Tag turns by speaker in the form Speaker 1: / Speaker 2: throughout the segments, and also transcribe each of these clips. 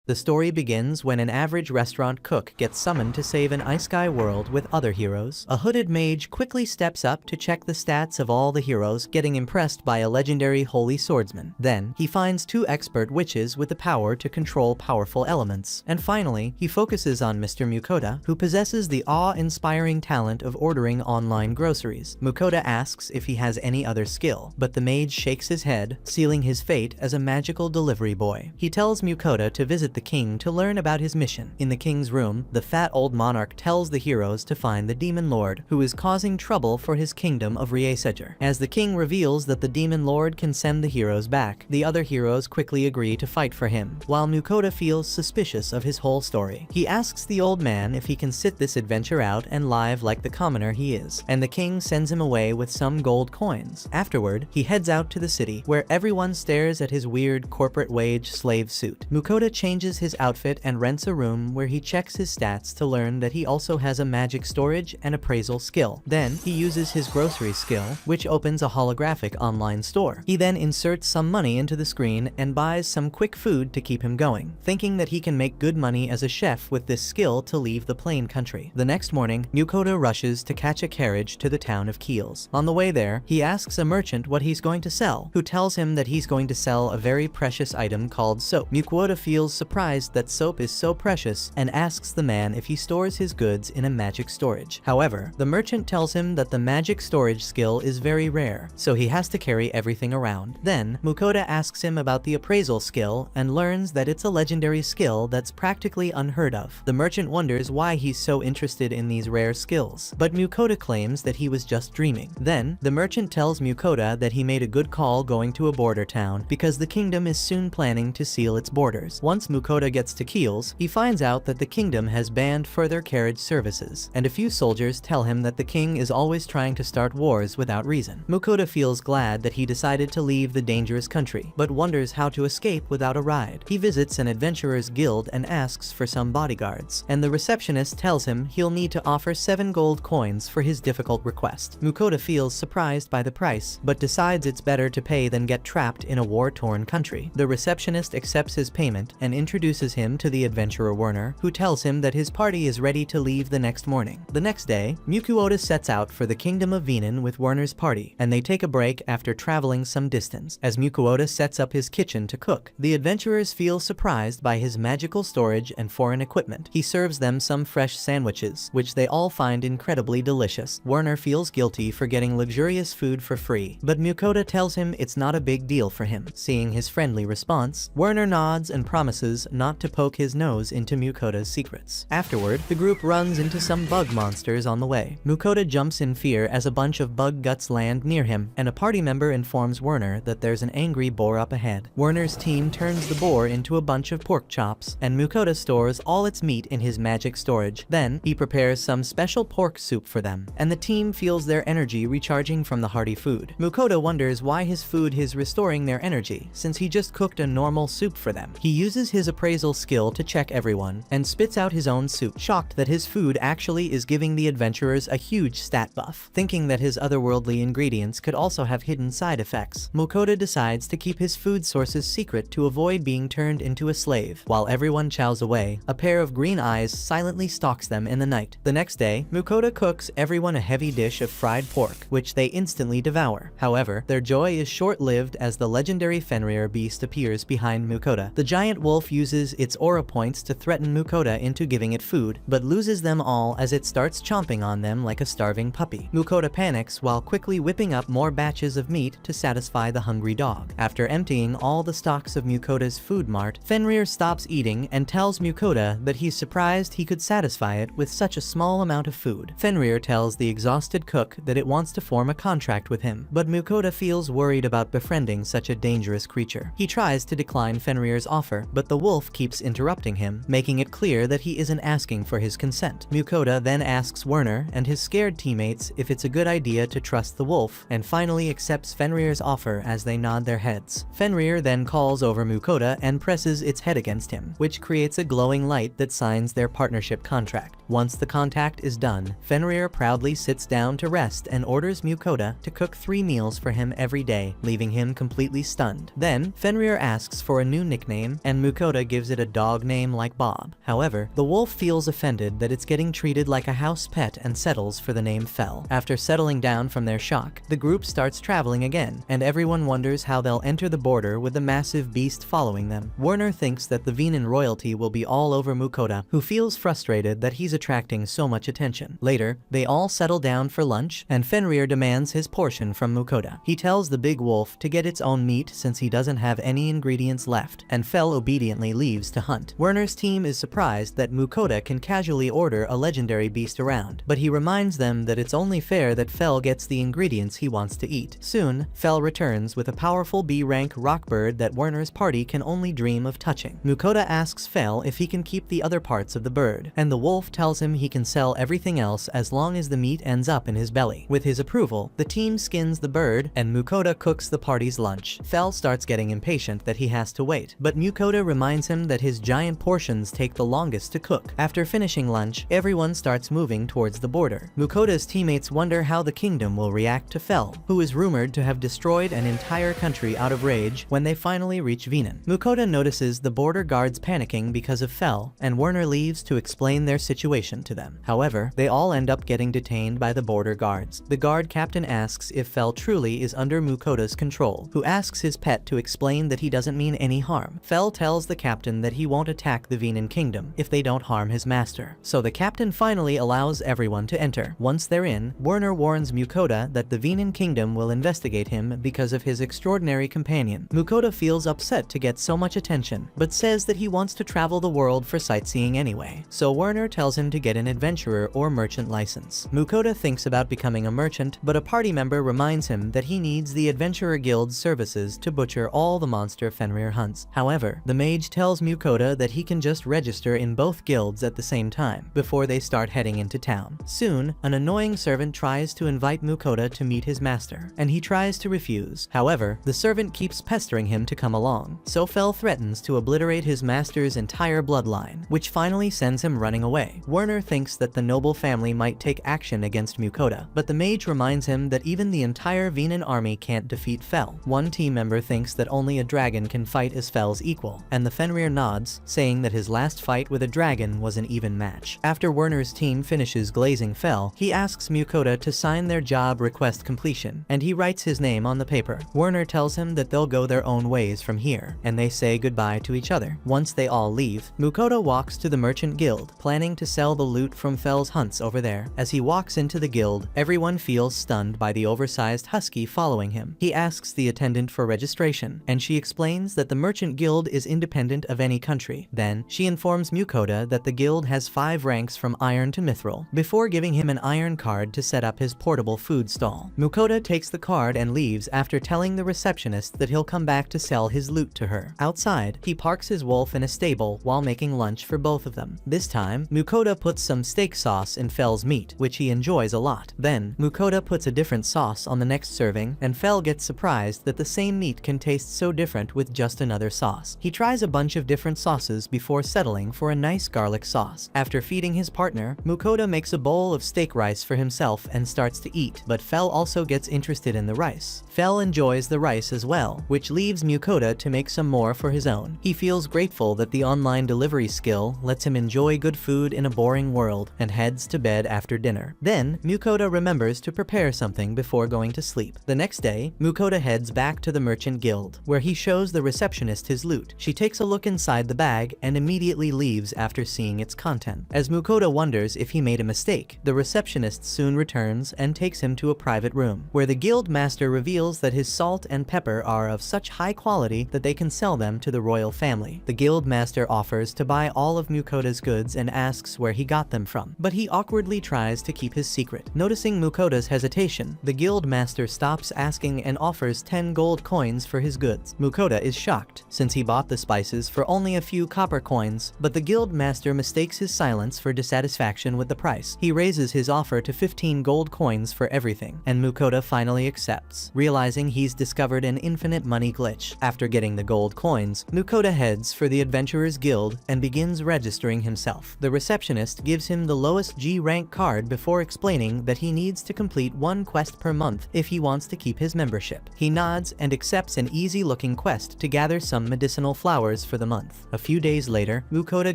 Speaker 1: The story begins when an average restaurant cook gets summoned to save an ice-sky world with other heroes. A hooded mage quickly steps up to check the stats of all the heroes, getting impressed by a legendary holy swordsman. Then, he finds 2 expert witches with the power to control powerful elements. And finally, he focuses on Mr. Mukoda, who possesses the awe-inspiring talent of ordering online groceries. Mukoda asks if he has any other skill, but the mage shakes his head, sealing his fate as a magical delivery boy. He tells Mukoda to visit the king to learn about his mission. In the king's room, the fat old monarch tells the heroes to find the demon lord, who is causing trouble for his kingdom of Rieseger. As the king reveals that the demon lord can send the heroes back, the other heroes quickly agree to fight for him, while Mukoda feels suspicious of his whole story. He asks the old man if he can sit this adventure out and live like the commoner he is, and the king sends him away with some gold coins. Afterward, he heads out to the city, where everyone stares at his weird corporate wage slave suit. Mukoda changes his outfit and rents a room where he checks his stats to learn that he also has a magic storage and appraisal skill. Then, he uses his grocery skill, which opens a holographic online store. He then inserts some money into the screen and buys some quick food to keep him going, thinking that he can make good money as a chef with this skill to leave the plain country. The next morning, Mukoda rushes to catch a carriage to the town of Keels. On the way there, he asks a merchant what he's going to sell, who tells him that he's going to sell a very precious item called soap. Mukoda feels surprised that soap is so precious and asks the man if he stores his goods in a magic storage. However, the merchant tells him that the magic storage skill is very rare, so he has to carry everything around. Then, Mukoda asks him about the appraisal skill and learns that it's a legendary skill that's practically unheard of. The merchant wonders why he's so interested in these rare skills, but Mukoda claims that he was just dreaming. Then, the merchant tells Mukoda that he made a good call going to a border town because the kingdom is soon planning to seal its borders. Once Mukoda gets to Keels, he finds out that the kingdom has banned further carriage services, and a few soldiers tell him that the king is always trying to start wars without reason. Mukoda feels glad that he decided to leave the dangerous country, but wonders how to escape without a ride. He visits an adventurer's guild and asks for some bodyguards, and the receptionist tells him he'll need to offer 7 gold coins for his difficult request. Mukoda feels surprised by the price, but decides it's better to pay than get trapped in a war-torn country. The receptionist accepts his payment and introduces him to the adventurer Werner, who tells him that his party is ready to leave the next morning. The next day, Mukoda sets out for the kingdom of Venan with Werner's party, and they take a break after traveling some distance. As Mukoda sets up his kitchen to cook, the adventurers feel surprised by his magical storage and foreign equipment. He serves them some fresh sandwiches, which they all find incredibly delicious. Werner feels guilty for getting luxurious food for free, but Mukoda tells him it's not a big deal for him. Seeing his friendly response, Werner nods and promises not to poke his nose into Mukoda's secrets. Afterward, the group runs into some bug monsters on the way. Mukoda jumps in fear as a bunch of bug guts land near him, and a party member informs Werner that there's an angry boar up ahead. Werner's team turns the boar into a bunch of pork chops, and Mukoda stores all its meat in his magic storage. Then, he prepares some special pork soup for them, and the team feels their energy recharging from the hearty food. Mukoda wonders why his food is restoring their energy, since he just cooked a normal soup for them. He uses his appraisal skill to check everyone, and spits out his own soup, shocked that his food actually is giving the adventurers a huge stat buff. Thinking that his otherworldly ingredients could also have hidden side effects, Mukoda decides to keep his food sources secret to avoid being turned into a slave. While everyone chows away, a pair of green eyes silently stalks them in the night. The next day, Mukoda cooks everyone a heavy dish of fried pork, which they instantly devour. However, their joy is short-lived as the legendary Fenrir beast appears behind Mukoda. The giant wolf uses its aura points to threaten Mukoda into giving it food, but loses them all as it starts chomping on them like a starving puppy. Mukoda panics while quickly whipping up more batches of meat to satisfy the hungry dog. After emptying all the stocks of Mukoda's food mart, Fenrir stops eating and tells Mukoda that he's surprised he could satisfy it with such a small amount of food. Fenrir tells the exhausted cook that it wants to form a contract with him, but Mukoda feels worried about befriending such a dangerous creature. He tries to decline Fenrir's offer, but the wolf keeps interrupting him, making it clear that he isn't asking for his consent. Mukoda then asks Werner and his scared teammates if it's a good idea to trust the wolf, and finally accepts Fenrir's offer as they nod their heads. Fenrir then calls over Mukoda and presses its head against him, which creates a glowing light that signs their partnership contract. Once the contact is done, Fenrir proudly sits down to rest and orders Mukoda to cook 3 meals for him every day, leaving him completely stunned. Then, Fenrir asks for a new nickname, and Mukoda Mukoda gives it a dog name like Bob. However, the wolf feels offended that it's getting treated like a house pet and settles for the name Fel. After settling down from their shock, the group starts traveling again, and everyone wonders how they'll enter the border with the massive beast following them. Werner thinks that the Venan royalty will be all over Mukoda, who feels frustrated that he's attracting so much attention. Later, they all settle down for lunch, and Fenrir demands his portion from Mukoda. He tells the big wolf to get its own meat since he doesn't have any ingredients left, and Fel obediently leaves to hunt. Werner's team is surprised that Mukoda can casually order a legendary beast around, but he reminds them that it's only fair that Fel gets the ingredients he wants to eat. Soon, Fel returns with a powerful B-rank rock bird that Werner's party can only dream of touching. Mukoda asks Fel if he can keep the other parts of the bird, and the wolf tells him he can sell everything else as long as the meat ends up in his belly. With his approval, the team skins the bird, and Mukoda cooks the party's lunch. Fel starts getting impatient that he has to wait, but Mukoda reminds him that his giant portions take the longest to cook. After finishing lunch, everyone starts moving towards the border. Mukoda's teammates wonder how the kingdom will react to Fel, who is rumored to have destroyed an entire country out of rage when they finally reach Venan. Mukoda notices the border guards panicking because of Fel, and Werner leaves to explain their situation to them. However, they all end up getting detained by the border guards. The guard captain asks if Fel truly is under Mukoda's control, who asks his pet to explain that he doesn't mean any harm. Fel tells the captain that he won't attack the Venan kingdom if they don't harm his master. So the captain finally allows everyone to enter. Once they're in, Werner warns Mukoda that the Venan kingdom will investigate him because of his extraordinary companion. Mukoda feels upset to get so much attention, but says that he wants to travel the world for sightseeing anyway. So Werner tells him to get an adventurer or merchant license. Mukoda thinks about becoming a merchant, but a party member reminds him that he needs the Adventurer Guild's services to butcher all the monster Fenrir hunts. However, the mage tells Mukoda that he can just register in both guilds at the same time, before they start heading into town. Soon, an annoying servant tries to invite Mukoda to meet his master, and he tries to refuse. However, the servant keeps pestering him to come along, so Fel threatens to obliterate his master's entire bloodline, which finally sends him running away. Werner thinks that the noble family might take action against Mukoda, but the mage reminds him that even the entire Venan army can't defeat Fel. One team member thinks that only a dragon can fight as Fel's equal, and the Fenrir nods, saying that his last fight with a dragon was an even match. After Werner's team finishes glazing Fel, he asks Mukoda to sign their job request completion, and he writes his name on the paper. Werner tells him that they'll go their own ways from here, and they say goodbye to each other. Once they all leave, Mukoda walks to the Merchant Guild, planning to sell the loot from Fel's hunts over there. As he walks into the guild, everyone feels stunned by the oversized husky following him. He asks the attendant for registration, and she explains that the Merchant Guild is independent of any country. Then, she informs Mukoda that the guild has 5 ranks from iron to mithril, before giving him an iron card to set up his portable food stall. Mukoda takes the card and leaves after telling the receptionist that he'll come back to sell his loot to her. Outside, he parks his wolf in a stable while making lunch for both of them. This time, Mukoda puts some steak sauce in Fel's meat, which he enjoys a lot. Then, Mukoda puts a different sauce on the next serving, and Fel gets surprised that the same meat can taste so different with just another sauce. He tries a bunch of different sauces before settling for a nice garlic sauce. After feeding his partner, Mukoda makes a bowl of steak rice for himself and starts to eat, but Fel also gets interested in the rice. Fel enjoys the rice as well, which leaves Mukoda to make some more for his own. He feels grateful that the online delivery skill lets him enjoy good food in a boring world, and heads to bed after dinner. Then, Mukoda remembers to prepare something before going to sleep. The next day, Mukoda heads back to the Merchant Guild, where he shows the receptionist his loot. She takes a look inside the bag and immediately leaves after seeing its content. As Mukoda wonders if he made a mistake, the receptionist soon returns and takes him to a private room, where the guild master reveals that his salt and pepper are of such high quality that they can sell them to the royal family. The guild master offers to buy all of Mukoda's goods and asks where he got them from, but he awkwardly tries to keep his secret. Noticing Mukoda's hesitation, the guild master stops asking and offers 10 gold coins for his goods. Mukoda is shocked, since he bought the spices for only a few copper coins, but the guild master mistakes his silence for dissatisfaction with the price. He raises his offer to 15 gold coins for everything, and Mukoda finally accepts, realizing he's discovered an infinite money glitch. After getting the gold coins, Mukoda heads for the Adventurers Guild and begins registering himself. The receptionist gives him the lowest G rank card before explaining that he needs to complete 1 quest per month if he wants to keep his membership. He nods and accepts an easy-looking quest to gather some medicinal flowers hours for the month. A few days later, Mukoda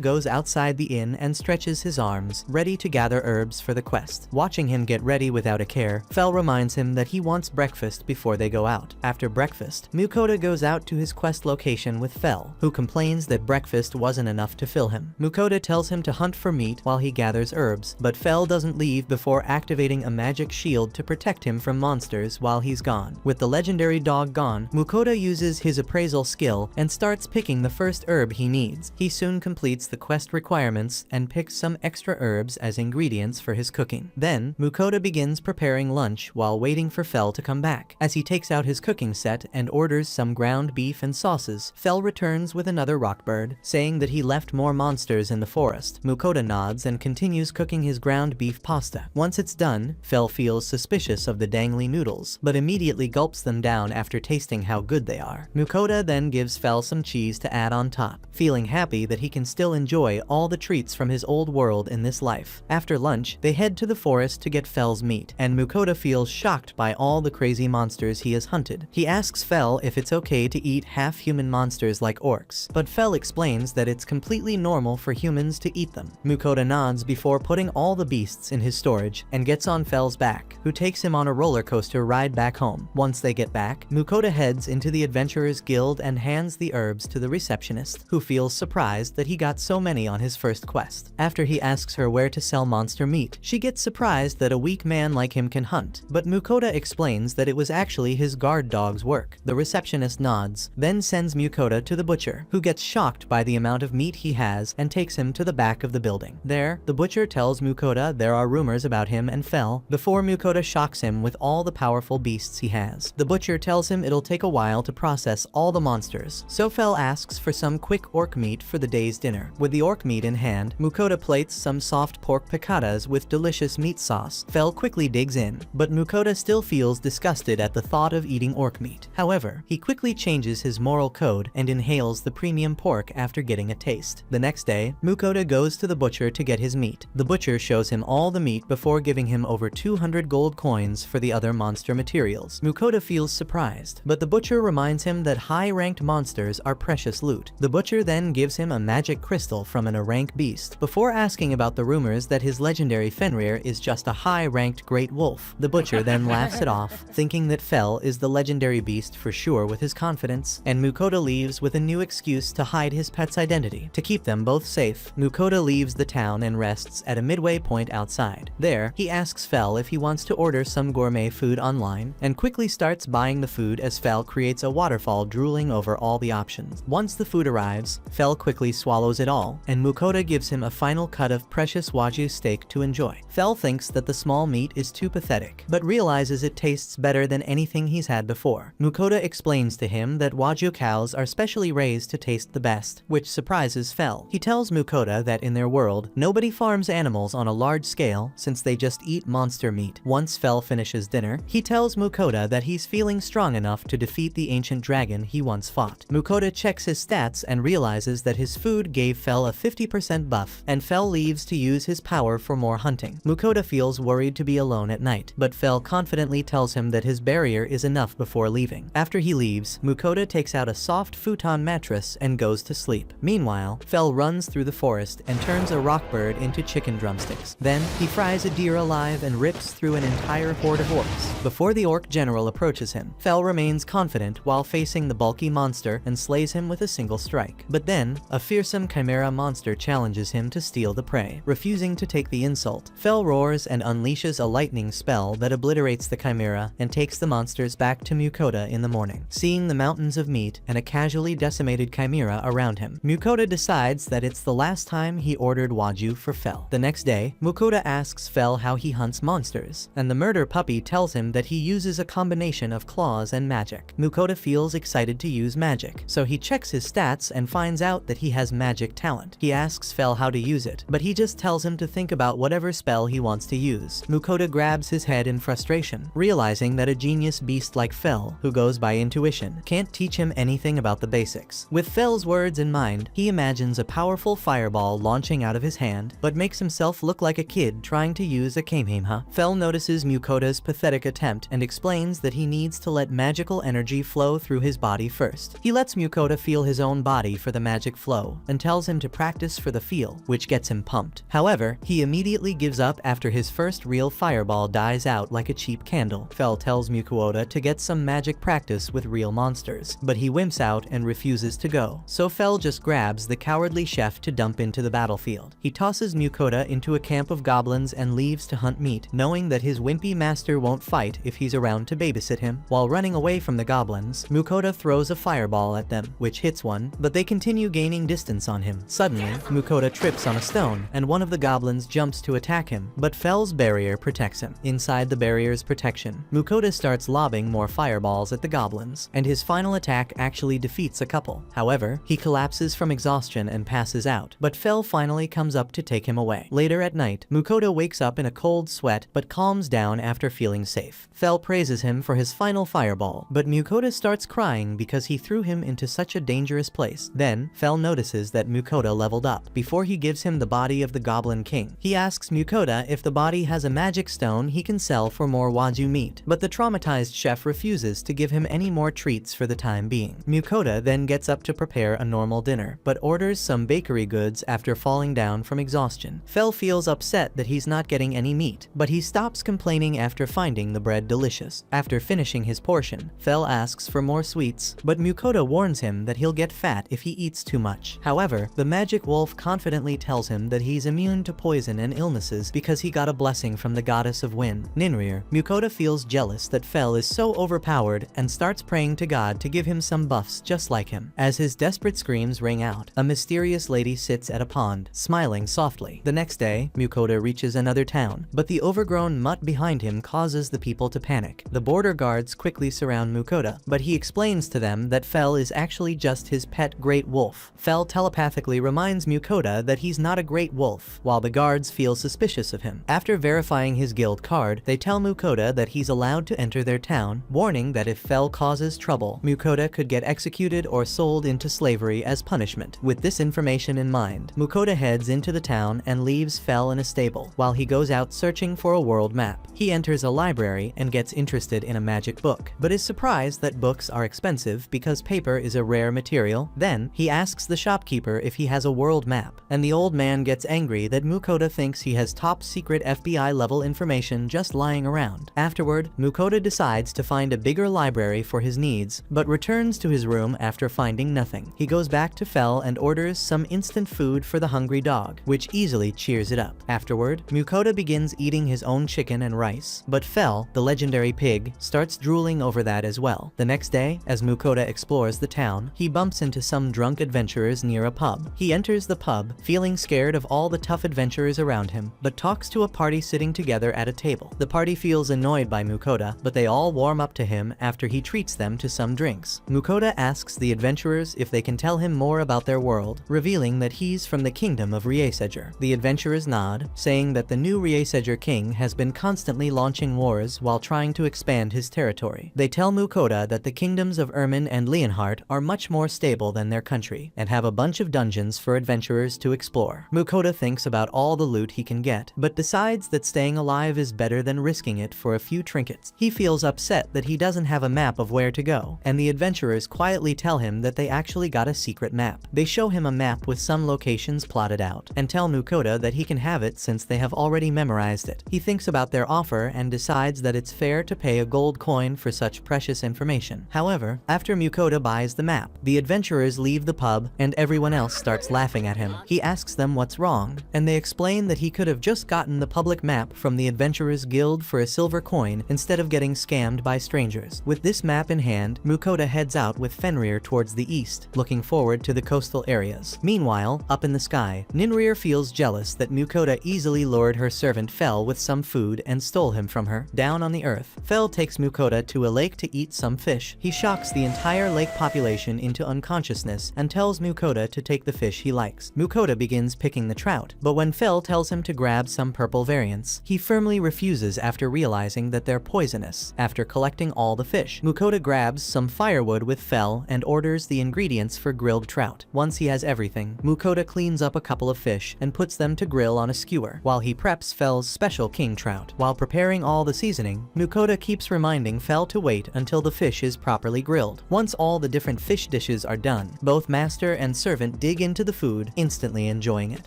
Speaker 1: goes outside the inn and stretches his arms, ready to gather herbs for the quest. Watching him get ready without a care, Fel reminds him that he wants breakfast before they go out. After breakfast, Mukoda goes out to his quest location with Fel, who complains that breakfast wasn't enough to fill him. Mukoda tells him to hunt for meat while he gathers herbs, but Fel doesn't leave before activating a magic shield to protect him from monsters while he's gone. With the legendary dog gone, Mukoda uses his appraisal skill and starts picking the first herb he needs. He soon completes the quest requirements and picks some extra herbs as ingredients for his cooking. Then, Mukoda begins preparing lunch while waiting for Fel to come back. As he takes out his cooking set and orders some ground beef and sauces, Fel returns with another rockbird, saying that he left more monsters in the forest. Mukoda nods and continues cooking his ground beef pasta. Once it's done, Fel feels suspicious of the dangly noodles, but immediately gulps them down after tasting how good they are. Mukoda then gives Fel some cheese to add on top, feeling happy that he can still enjoy all the treats from his old world in this life. After lunch, they head to the forest to get Fel's meat, and Mukoda feels shocked by all the crazy monsters he has hunted. He asks Fel if it's okay to eat half-human monsters like orcs, but Fel explains that it's completely normal for humans to eat them. Mukoda nods before putting all the beasts in his storage and gets on Fel's back, who takes him on a roller coaster ride back home. Once they get back, Mukoda heads into the Adventurers Guild and hands the herbs to the receptionist, who feels surprised that he got so many on his first quest. After he asks her where to sell monster meat, she gets surprised that a weak man like him can hunt, but Mukoda explains that it was actually his guard dog's work. The receptionist nods, then sends Mukoda to the butcher, who gets shocked by the amount of meat he has and takes him to the back of the building. There, the butcher tells Mukoda there are rumors about him and Fel, before Mukoda shocks him with all the powerful beasts he has. The butcher tells him it'll take a while to process all the monsters, so Fel asks for some quick orc meat for the day's dinner. With the orc meat in hand, Mukoda plates some soft pork picadas with delicious meat sauce. Fel quickly digs in, but Mukoda still feels disgusted at the thought of eating orc meat. However, he quickly changes his moral code and inhales the premium pork after getting a taste. The next day, Mukoda goes to the butcher to get his meat. The butcher shows him all the meat before giving him over 200 gold coins for the other monster materials. Mukoda feels surprised, but the butcher reminds him that high-ranked monsters are precious loot. The butcher then gives him a magic crystal from an rank beast, before asking about the rumors that his legendary Fenrir is just a high-ranked great wolf. The butcher then laughs it off, thinking that Fel is the legendary beast for sure with his confidence, and Mukoda leaves with a new excuse to hide his pet's identity. To keep them both safe, Mukoda leaves the town and rests at a midway point outside. There, he asks Fel if he wants to order some gourmet food online, and quickly starts buying the food as Fel creates a waterfall drooling over all the options. Once the food arrives, Fel quickly swallows it all, and Mukoda gives him a final cut of precious wagyu steak to enjoy. Fel thinks that the small meat is too pathetic, but realizes it tastes better than anything he's had before. Mukoda explains to him that wagyu cows are specially raised to taste the best, which surprises Fel. He tells Mukoda that in their world, nobody farms animals on a large scale since they just eat monster meat. Once Fel finishes dinner, he tells Mukoda that he's feeling strong enough to defeat the ancient dragon he once fought. Mukoda checks his stats and realizes that his food gave Fel a 50% buff, and Fel leaves to use his power for more hunting. Mukoda feels worried to be alone at night, but Fel confidently tells him that his barrier is enough before leaving. After he leaves, Mukoda takes out a soft futon mattress and goes to sleep. Meanwhile, Fel runs through the forest and turns a rockbird into chicken drumsticks. Then, he fries a deer alive and rips through an entire horde of orcs. Before the orc general approaches him, Fel remains confident while facing the bulky monster and slays him with a single strike. But then, a fearsome chimera monster challenges him to steal the prey. Refusing to take the insult, Fel roars and unleashes a lightning spell that obliterates the chimera and takes the monsters back to Mukoda in the morning. Seeing the mountains of meat and a casually decimated chimera around him, Mukoda decides that it's the last time he ordered wagyu for Fel. The next day, Mukoda asks Fel how he hunts monsters, and the murder puppy tells him that he uses a combination of claws and magic. Mukoda feels excited to use magic, so he checks his stats and finds out that he has magic talent. He asks Fel how to use it, but he just tells him to think about whatever spell he wants to use. Mukoda grabs his head in frustration, realizing that a genius beast like Fel, who goes by intuition, can't teach him anything about the basics. With Fel's words in mind, he imagines a powerful fireball launching out of his hand, but makes himself look like a kid trying to use a Kamehameha. Fel notices Mukoda's pathetic attempt and explains that he needs to let magical energy flow through his body first. He lets Mukoda feel his his own body for the magic flow, and tells him to practice for the feel, which gets him pumped. However, he immediately gives up after his first real fireball dies out like a cheap candle. Fel tells Mukoda to get some magic practice with real monsters, but he wimps out and refuses to go. So Fel just grabs the cowardly chef to dump into the battlefield. He tosses Mukoda into a camp of goblins and leaves to hunt meat, knowing that his wimpy master won't fight if he's around to babysit him. While running away from the goblins, Mukoda throws a fireball at them, which hits one, but they continue gaining distance on him. Suddenly, Mukoda trips on a stone, and one of the goblins jumps to attack him, but Fel's barrier protects him. Inside the barrier's protection, Mukoda starts lobbing more fireballs at the goblins, and his final attack actually defeats a couple. However, he collapses from exhaustion and passes out, but Fel finally comes up to take him away. Later at night, Mukoda wakes up in a cold sweat but calms down after feeling safe. Fel praises him for his final fireball, but Mukoda starts crying because he threw him into such a dangerous place. Then, Fel notices that Mukoda leveled up. Before he gives him the body of the Goblin King, he asks Mukoda if the body has a magic stone he can sell for more wagyu meat, but the traumatized chef refuses to give him any more treats for the time being. Mukoda then gets up to prepare a normal dinner, but orders some bakery goods after falling down from exhaustion. Fel feels upset that he's not getting any meat, but he stops complaining after finding the bread delicious. After finishing his portion, Fel asks for more sweets, but Mukoda warns him that he'll get fat if he eats too much. However, the magic wolf confidently tells him that he's immune to poison and illnesses because he got a blessing from the goddess of wind, Ninrir. Mukoda feels jealous that Fel is so overpowered and starts praying to God to give him some buffs just like him. As his desperate screams ring out, a mysterious lady sits at a pond, smiling softly. The next day, Mukoda reaches another town, but the overgrown mutt behind him causes the people to panic. The border guards quickly surround Mukoda, but he explains to them that Fel is actually just his pet great wolf. Fel telepathically reminds Mukoda that he's not a great wolf, while the guards feel suspicious of him. After verifying his guild card, they tell Mukoda that he's allowed to enter their town, warning that if Fel causes trouble, Mukoda could get executed or sold into slavery as punishment. With this information in mind, Mukoda heads into the town and leaves Fel in a stable, while he goes out searching for a world map. He enters a library and gets interested in a magic book, but is surprised that books are expensive because paper is a rare material. Then, he asks the shopkeeper if he has a world map, and the old man gets angry that Mukoda thinks he has top secret FBI level information just lying around. Afterward, Mukoda decides to find a bigger library for his needs, but returns to his room after finding nothing. He goes back to Fel and orders some instant food for the hungry dog, which easily cheers it up. Afterward, Mukoda begins eating his own chicken and rice, but Fel, the legendary pig, starts drooling over that as well. The next day, as Mukoda explores the town, he bumps into some drunk adventurers near a pub. He enters the pub, feeling scared of all the tough adventurers around him, but talks to a party sitting together at a table. The party feels annoyed by Mukoda, but they all warm up to him after he treats them to some drinks. Mukoda asks the adventurers if they can tell him more about their world, revealing that he's from the kingdom of Rieseger. The adventurers nod, saying that the new Rieseger king has been constantly launching wars while trying to expand his territory. They tell Mukoda that the kingdoms of Ermin and Leonhardt are much more stable than their country, and have a bunch of dungeons for adventurers to explore. Mukoda thinks about all the loot he can get, but decides that staying alive is better than risking it for a few trinkets. He feels upset that he doesn't have a map of where to go, and the adventurers quietly tell him that they actually got a secret map. They show him a map with some locations plotted out, and tell Mukoda that he can have it since they have already memorized it. He thinks about their offer and decides that it's fair to pay a gold coin for such precious information. However, after Mukoda buys the map, the adventurers leave the pub and everyone else starts laughing at him. He asks them what's wrong, and they explain that he could have just gotten the public map from the Adventurers Guild for a silver coin instead of getting scammed by strangers. With this map in hand, Mukoda heads out with Fenrir towards the east, looking forward to the coastal areas. Meanwhile, up in the sky, Ninrir feels jealous that Mukoda easily lured her servant Fel with some food and stole him from her. Down on the earth, Fel takes Mukoda to a lake to eat some fish. He shocks the entire lake population into unconsciousness and tells Mukoda to take the fish he likes. Mukoda begins picking the trout, but when Fel tells him to grab some purple variants, he firmly refuses after realizing that they're poisonous. After collecting all the fish, Mukoda grabs some firewood with Fel and orders the ingredients for grilled trout. Once he has everything, Mukoda cleans up a couple of fish and puts them to grill on a skewer, while he preps Fel's special king trout. While preparing all the seasoning, Mukoda keeps reminding Fel to wait until the fish is properly grilled. Once all the different fish dishes heroes are done. Both master and servant dig into the food, instantly enjoying it.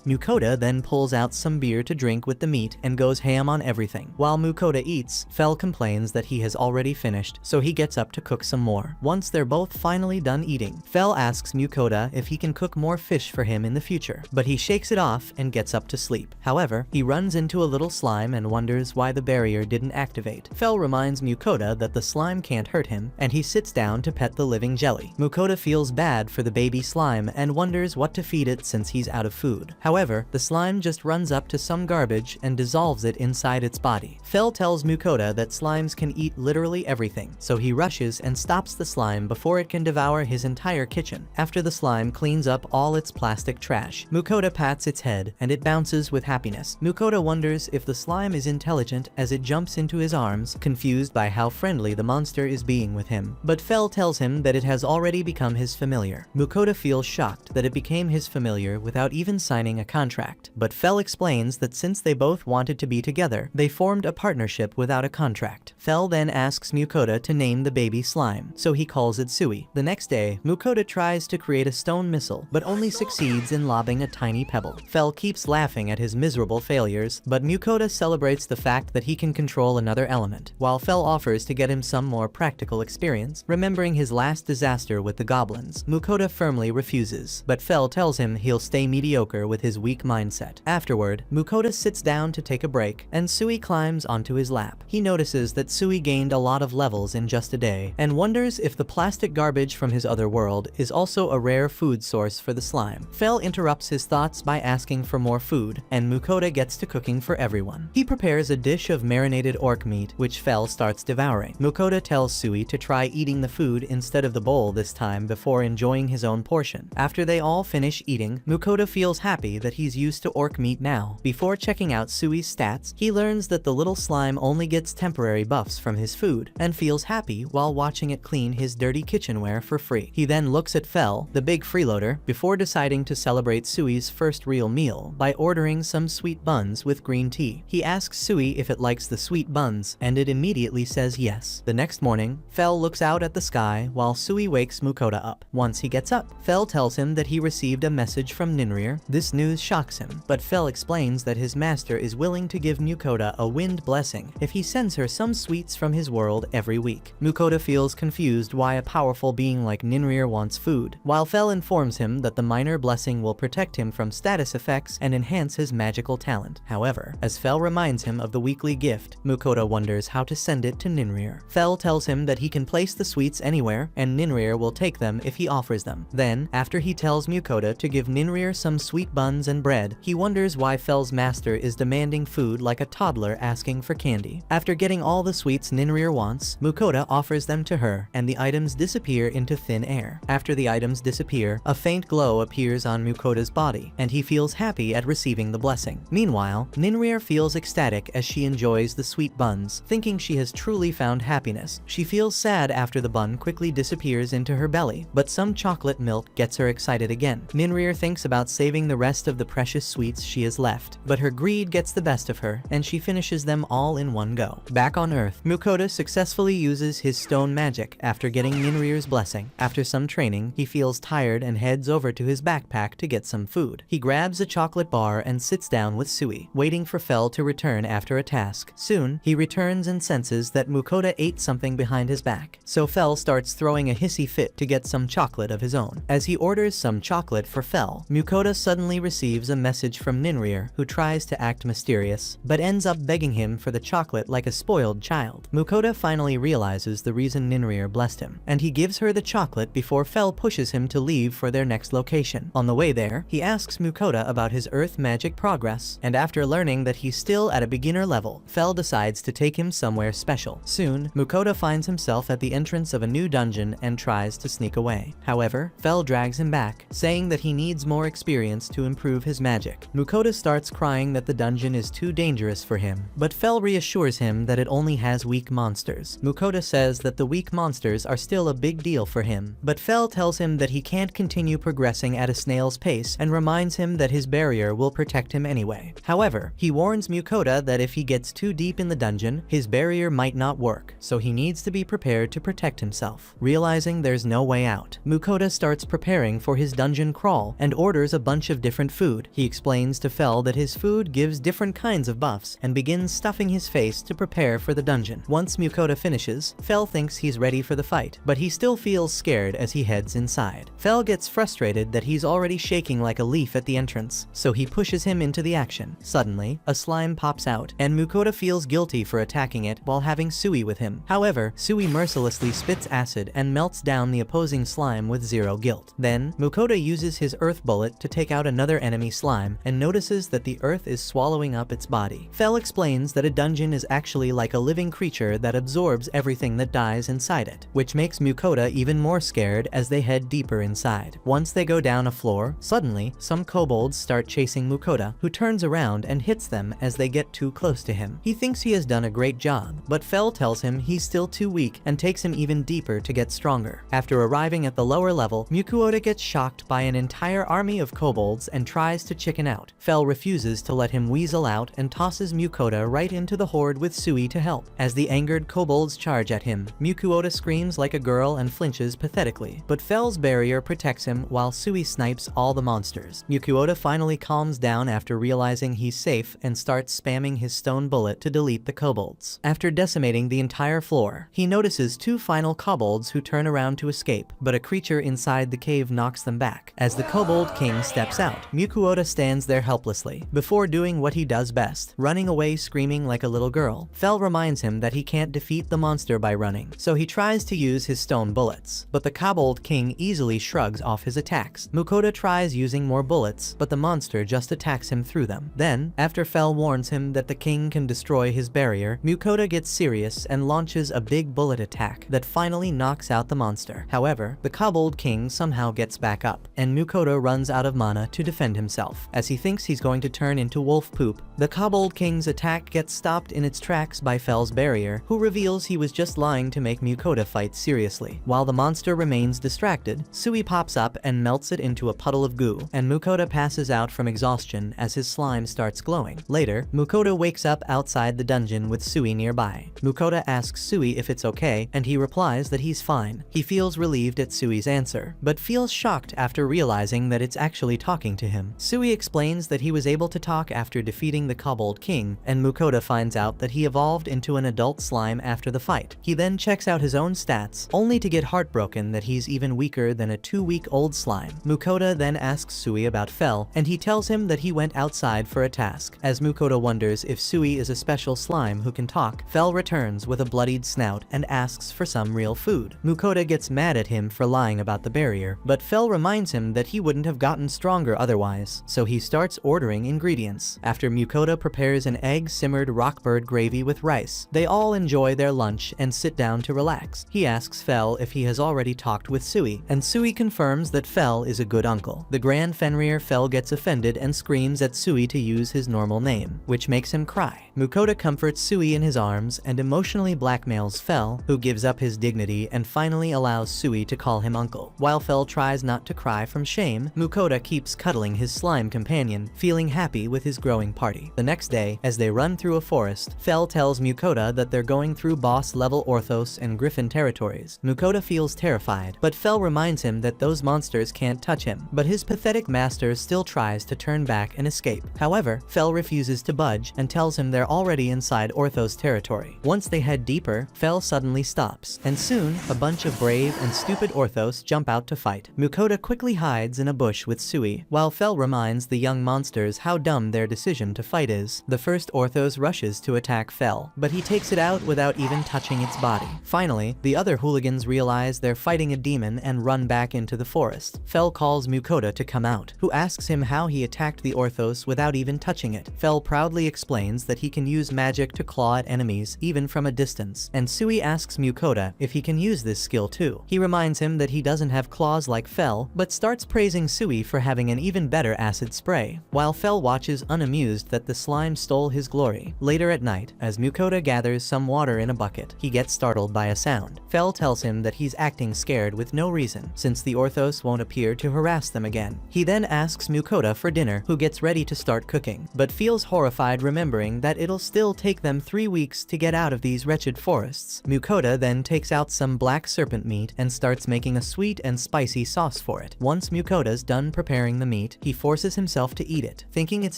Speaker 1: Mukoda then pulls out some beer to drink with the meat and goes ham on everything. While Mukoda eats, Fel complains that he has already finished, so he gets up to cook some more. Once they're both finally done eating, Fel asks Mukoda if he can cook more fish for him in the future, but he shakes it off and gets up to sleep. However, he runs into a little slime and wonders why the barrier didn't activate. Fel reminds Mukoda that the slime can't hurt him, and he sits down to pet the living jelly. Mukoda feels bad for the baby slime and wonders what to feed it since he's out of food. However, the slime just runs up to some garbage and dissolves it inside its body. Fel tells Mukoda that slimes can eat literally everything, so he rushes and stops the slime before it can devour his entire kitchen. After the slime cleans up all its plastic trash, Mukoda pats its head and it bounces with happiness. Mukoda wonders if the slime is intelligent as it jumps into his arms, confused by how friendly the monster is being with him. But Fel tells him that it has already become his familiar. Mukoda feels shocked that it became his familiar without even signing a contract. But Fel explains that since they both wanted to be together, they formed a partnership without a contract. Fel then asks Mukoda to name the baby slime, so he calls it Sui. The next day, Mukoda tries to create a stone missile, but only succeeds in lobbing a tiny pebble. Fel keeps laughing at his miserable failures, but Mukoda celebrates the fact that he can control another element. While Fel offers to get him some more practical experience, remembering his last disaster with the goblins, Mukoda firmly refuses, but Fel tells him he'll stay mediocre with his weak mindset. Afterward, Mukoda sits down to take a break, and Sui climbs onto his lap. He notices that Sui gained a lot of levels in just a day, and wonders if the plastic garbage from his other world is also a rare food source for the slime. Fel interrupts his thoughts by asking for more food, and Mukoda gets to cooking for everyone. He prepares a dish of marinated orc meat, which Fel starts devouring. Mukoda tells Sui to try eating the food instead of the bowl this time before enjoying his own portion. After they all finish eating, Mukoda feels happy that he's used to orc meat now. Before checking out Sui's stats, he learns that the little slime only gets temporary buffs from his food, and feels happy while watching it clean his dirty kitchenware for free. He then looks at Fel, the big freeloader, before deciding to celebrate Sui's first real meal by ordering some sweet buns with green tea. He asks Sui if it likes the sweet buns, and it immediately says yes. The next morning, Fel looks out at the sky while Sui wakes Mukoda up. Once he gets up, Fel tells him that he received a message from Ninrir. This news shocks him, but Fel explains that his master is willing to give Mukoda a wind blessing if he sends her some sweets from his world every week. Mukoda feels confused why a powerful being like Ninrir wants food, while Fel informs him that the minor blessing will protect him from status effects and enhance his magical talent. However, as Fel reminds him of the weekly gift, Mukoda wonders how to send it to Ninrir. Fel tells him that he can place the sweets anywhere, and Ninrir will take them if he offers them. Then, after he tells Mukoda to give Ninrir some sweet buns and bread, he wonders why Fel's master is demanding food like a toddler asking for candy. After getting all the sweets Ninrir wants, Mukoda offers them to her, and the items disappear into thin air. After the items disappear, a faint glow appears on Mukoda's body, and he feels happy at receiving the blessing. Meanwhile, Ninrir feels ecstatic as she enjoys the sweet buns, thinking she has truly found happiness. She feels sad after the bun quickly disappears into her belly, but some chocolate milk gets her excited again. Ninrir thinks about saving the rest of the precious sweets she has left, but her greed gets the best of her, and she finishes them all in one go. Back on Earth, Mukoda successfully uses his stone magic after getting Ninrir's blessing. After some training, he feels tired and heads over to his backpack to get some food. He grabs a chocolate bar and sits down with Sui, waiting for Fel to return after a task. Soon, he returns and senses that Mukoda ate something behind his back, so Fel starts throwing a hissy fit to get some chocolate of his own. As he orders some chocolate for Fel, Mukoda suddenly receives a message from Ninrir, who tries to act mysterious, but ends up begging him for the chocolate like a spoiled child. Mukoda finally realizes the reason Ninrir blessed him, and he gives her the chocolate before Fel pushes him to leave for their next location. On the way there, he asks Mukoda about his earth magic progress, and after learning that he's still at a beginner level, Fel decides to take him somewhere special. Soon, Mukoda finds himself at the entrance of a new dungeon and tries to sneak away. However, Fel drags him back, saying that he needs more experience to improve his magic. Mukoda starts crying that the dungeon is too dangerous for him, but Fel reassures him that it only has weak monsters. Mukoda says that the weak monsters are still a big deal for him, but Fel tells him that he can't continue progressing at a snail's pace and reminds him that his barrier will protect him anyway. However, he warns Mukoda that if he gets too deep in the dungeon, his barrier might not work, so he needs to be prepared to protect himself. Realizing there's no way out, out. Mukoda starts preparing for his dungeon crawl and orders a bunch of different food. He explains to Fel that his food gives different kinds of buffs and begins stuffing his face to prepare for the dungeon. Once Mukoda finishes, Fel thinks he's ready for the fight, but he still feels scared as he heads inside. Fel gets frustrated that he's already shaking like a leaf at the entrance, so he pushes him into the action. Suddenly, a slime pops out, and Mukoda feels guilty for attacking it while having Sui with him. However, Sui mercilessly spits acid and melts down the opposing slime with zero guilt. Then, Mukoda uses his earth bullet to take out another enemy slime and notices that the earth is swallowing up its body. Fel explains that a dungeon is actually like a living creature that absorbs everything that dies inside it, which makes Mukoda even more scared as they head deeper inside. Once they go down a floor, suddenly, some kobolds start chasing Mukoda, who turns around and hits them as they get too close to him. He thinks he has done a great job, but Fel tells him he's still too weak and takes him even deeper to get stronger. After arriving at the lower level, Mukoda gets shocked by an entire army of kobolds and tries to chicken out. Fel refuses to let him weasel out and tosses Mukoda right into the horde with Sui to help. As the angered kobolds charge at him, Mukoda screams like a girl and flinches pathetically, but Fel's barrier protects him while Sui snipes all the monsters. Mukoda finally calms down after realizing he's safe and starts spamming his stone bullet to delete the kobolds. After decimating the entire floor, he notices two final kobolds who turn around to escape, but a creature inside the cave knocks them back. As the kobold king steps out, Mukoda stands there helplessly, before doing what he does best, running away screaming like a little girl. Fel reminds him that he can't defeat the monster by running, so he tries to use his stone bullets, but the kobold king easily shrugs off his attacks. Mukoda tries using more bullets, but the monster just attacks him through them. Then, after Fel warns him that the king can destroy his barrier, Mukoda gets serious and launches a big bullet attack that finally knocks out the monster. However, the kobold king somehow gets back up, and Mukoda runs out of mana to defend himself. As he thinks he's going to turn into wolf poop, the kobold king's attack gets stopped in its tracks by Fel's barrier, who reveals he was just lying to make Mukoda fight seriously. While the monster remains distracted, Sui pops up and melts it into a puddle of goo, and Mukoda passes out from exhaustion as his slime starts glowing. Later, Mukoda wakes up outside the dungeon with Sui nearby. Mukoda asks Sui if it's okay, and he replies that he's fine. He feels relieved at Sui's answer, but feels shocked after realizing that it's actually talking to him. Sui explains that he was able to talk after defeating the kobold king, and Mukoda finds out that he evolved into an adult slime after the fight. He then checks out his own stats, only to get heartbroken that he's even weaker than a 2-week-old slime. Mukoda then asks Sui about Fel, and he tells him that he went outside for a task. As Mukoda wonders if Sui is a special slime who can talk, Fel returns with a bloodied snout and asks for some real food. Mukoda gets mad at him for lying about the barrier, but Fel reminds him that he wouldn't have gotten stronger otherwise, so he starts ordering ingredients. After Mukoda prepares an egg-simmered rockbird gravy with rice, they all enjoy their lunch and sit down to relax. He asks Fel if he has already talked with Sui, and Sui confirms that Fel is a good uncle. The Grand Fenrir Fel gets offended and screams at Sui to use his normal name, which makes him cry. Mukoda comforts Sui in his arms and emotionally blackmails Fel, who gives up his dignity and finally allows Sui to call him uncle. While Fel tries not to cry from shame, Mukoda keeps cuddling his slime companion, feeling happy with his growing party. The next day, as they run through a forest, Fel tells Mukoda that they're going through boss-level Orthos and Griffin territories. Mukoda feels terrified, but Fel reminds him that those monsters can't touch him, but his pathetic master still tries to turn back and escape. However, Fel refuses to budge and tells him they're already inside Orthos territory. Once they head deeper, Fel suddenly stops, and soon, a bunch of brave and stupid Orthos jump out to fight. Mukoda quickly hides in a bush with Sui, while Fel reminds the young monsters how dumb their decision to fight is. The first Orthos rushes to attack Fel, but he takes it out without even touching its body. Finally, the other hooligans realize they're fighting a demon and run back into the forest. Fel calls Mukoda to come out, who asks him how he attacked the Orthos without even touching it. Fel proudly explains that he can use magic to claw at enemies even from a distance, and Sui asks Mukoda if he can use this skill too. He reminds him that he doesn't have claws like Fel, but starts praising Sui for having an even better acid spray, while Fel watches unamused that the slime stole his glory. Later at night, as Mukoda gathers some water in a bucket, he gets startled by a sound. Fel tells him that he's acting scared with no reason, since the Orthos won't appear to harass them again. He then asks Mukoda for dinner, who gets ready to start cooking, but feels horrified remembering that it'll still take them 3 weeks to get out of these wretched forests. Mukoda then takes out some black serpent meat and starts making making a sweet and spicy sauce for it. Once Mukota's done preparing the meat, he forces himself to eat it, thinking it's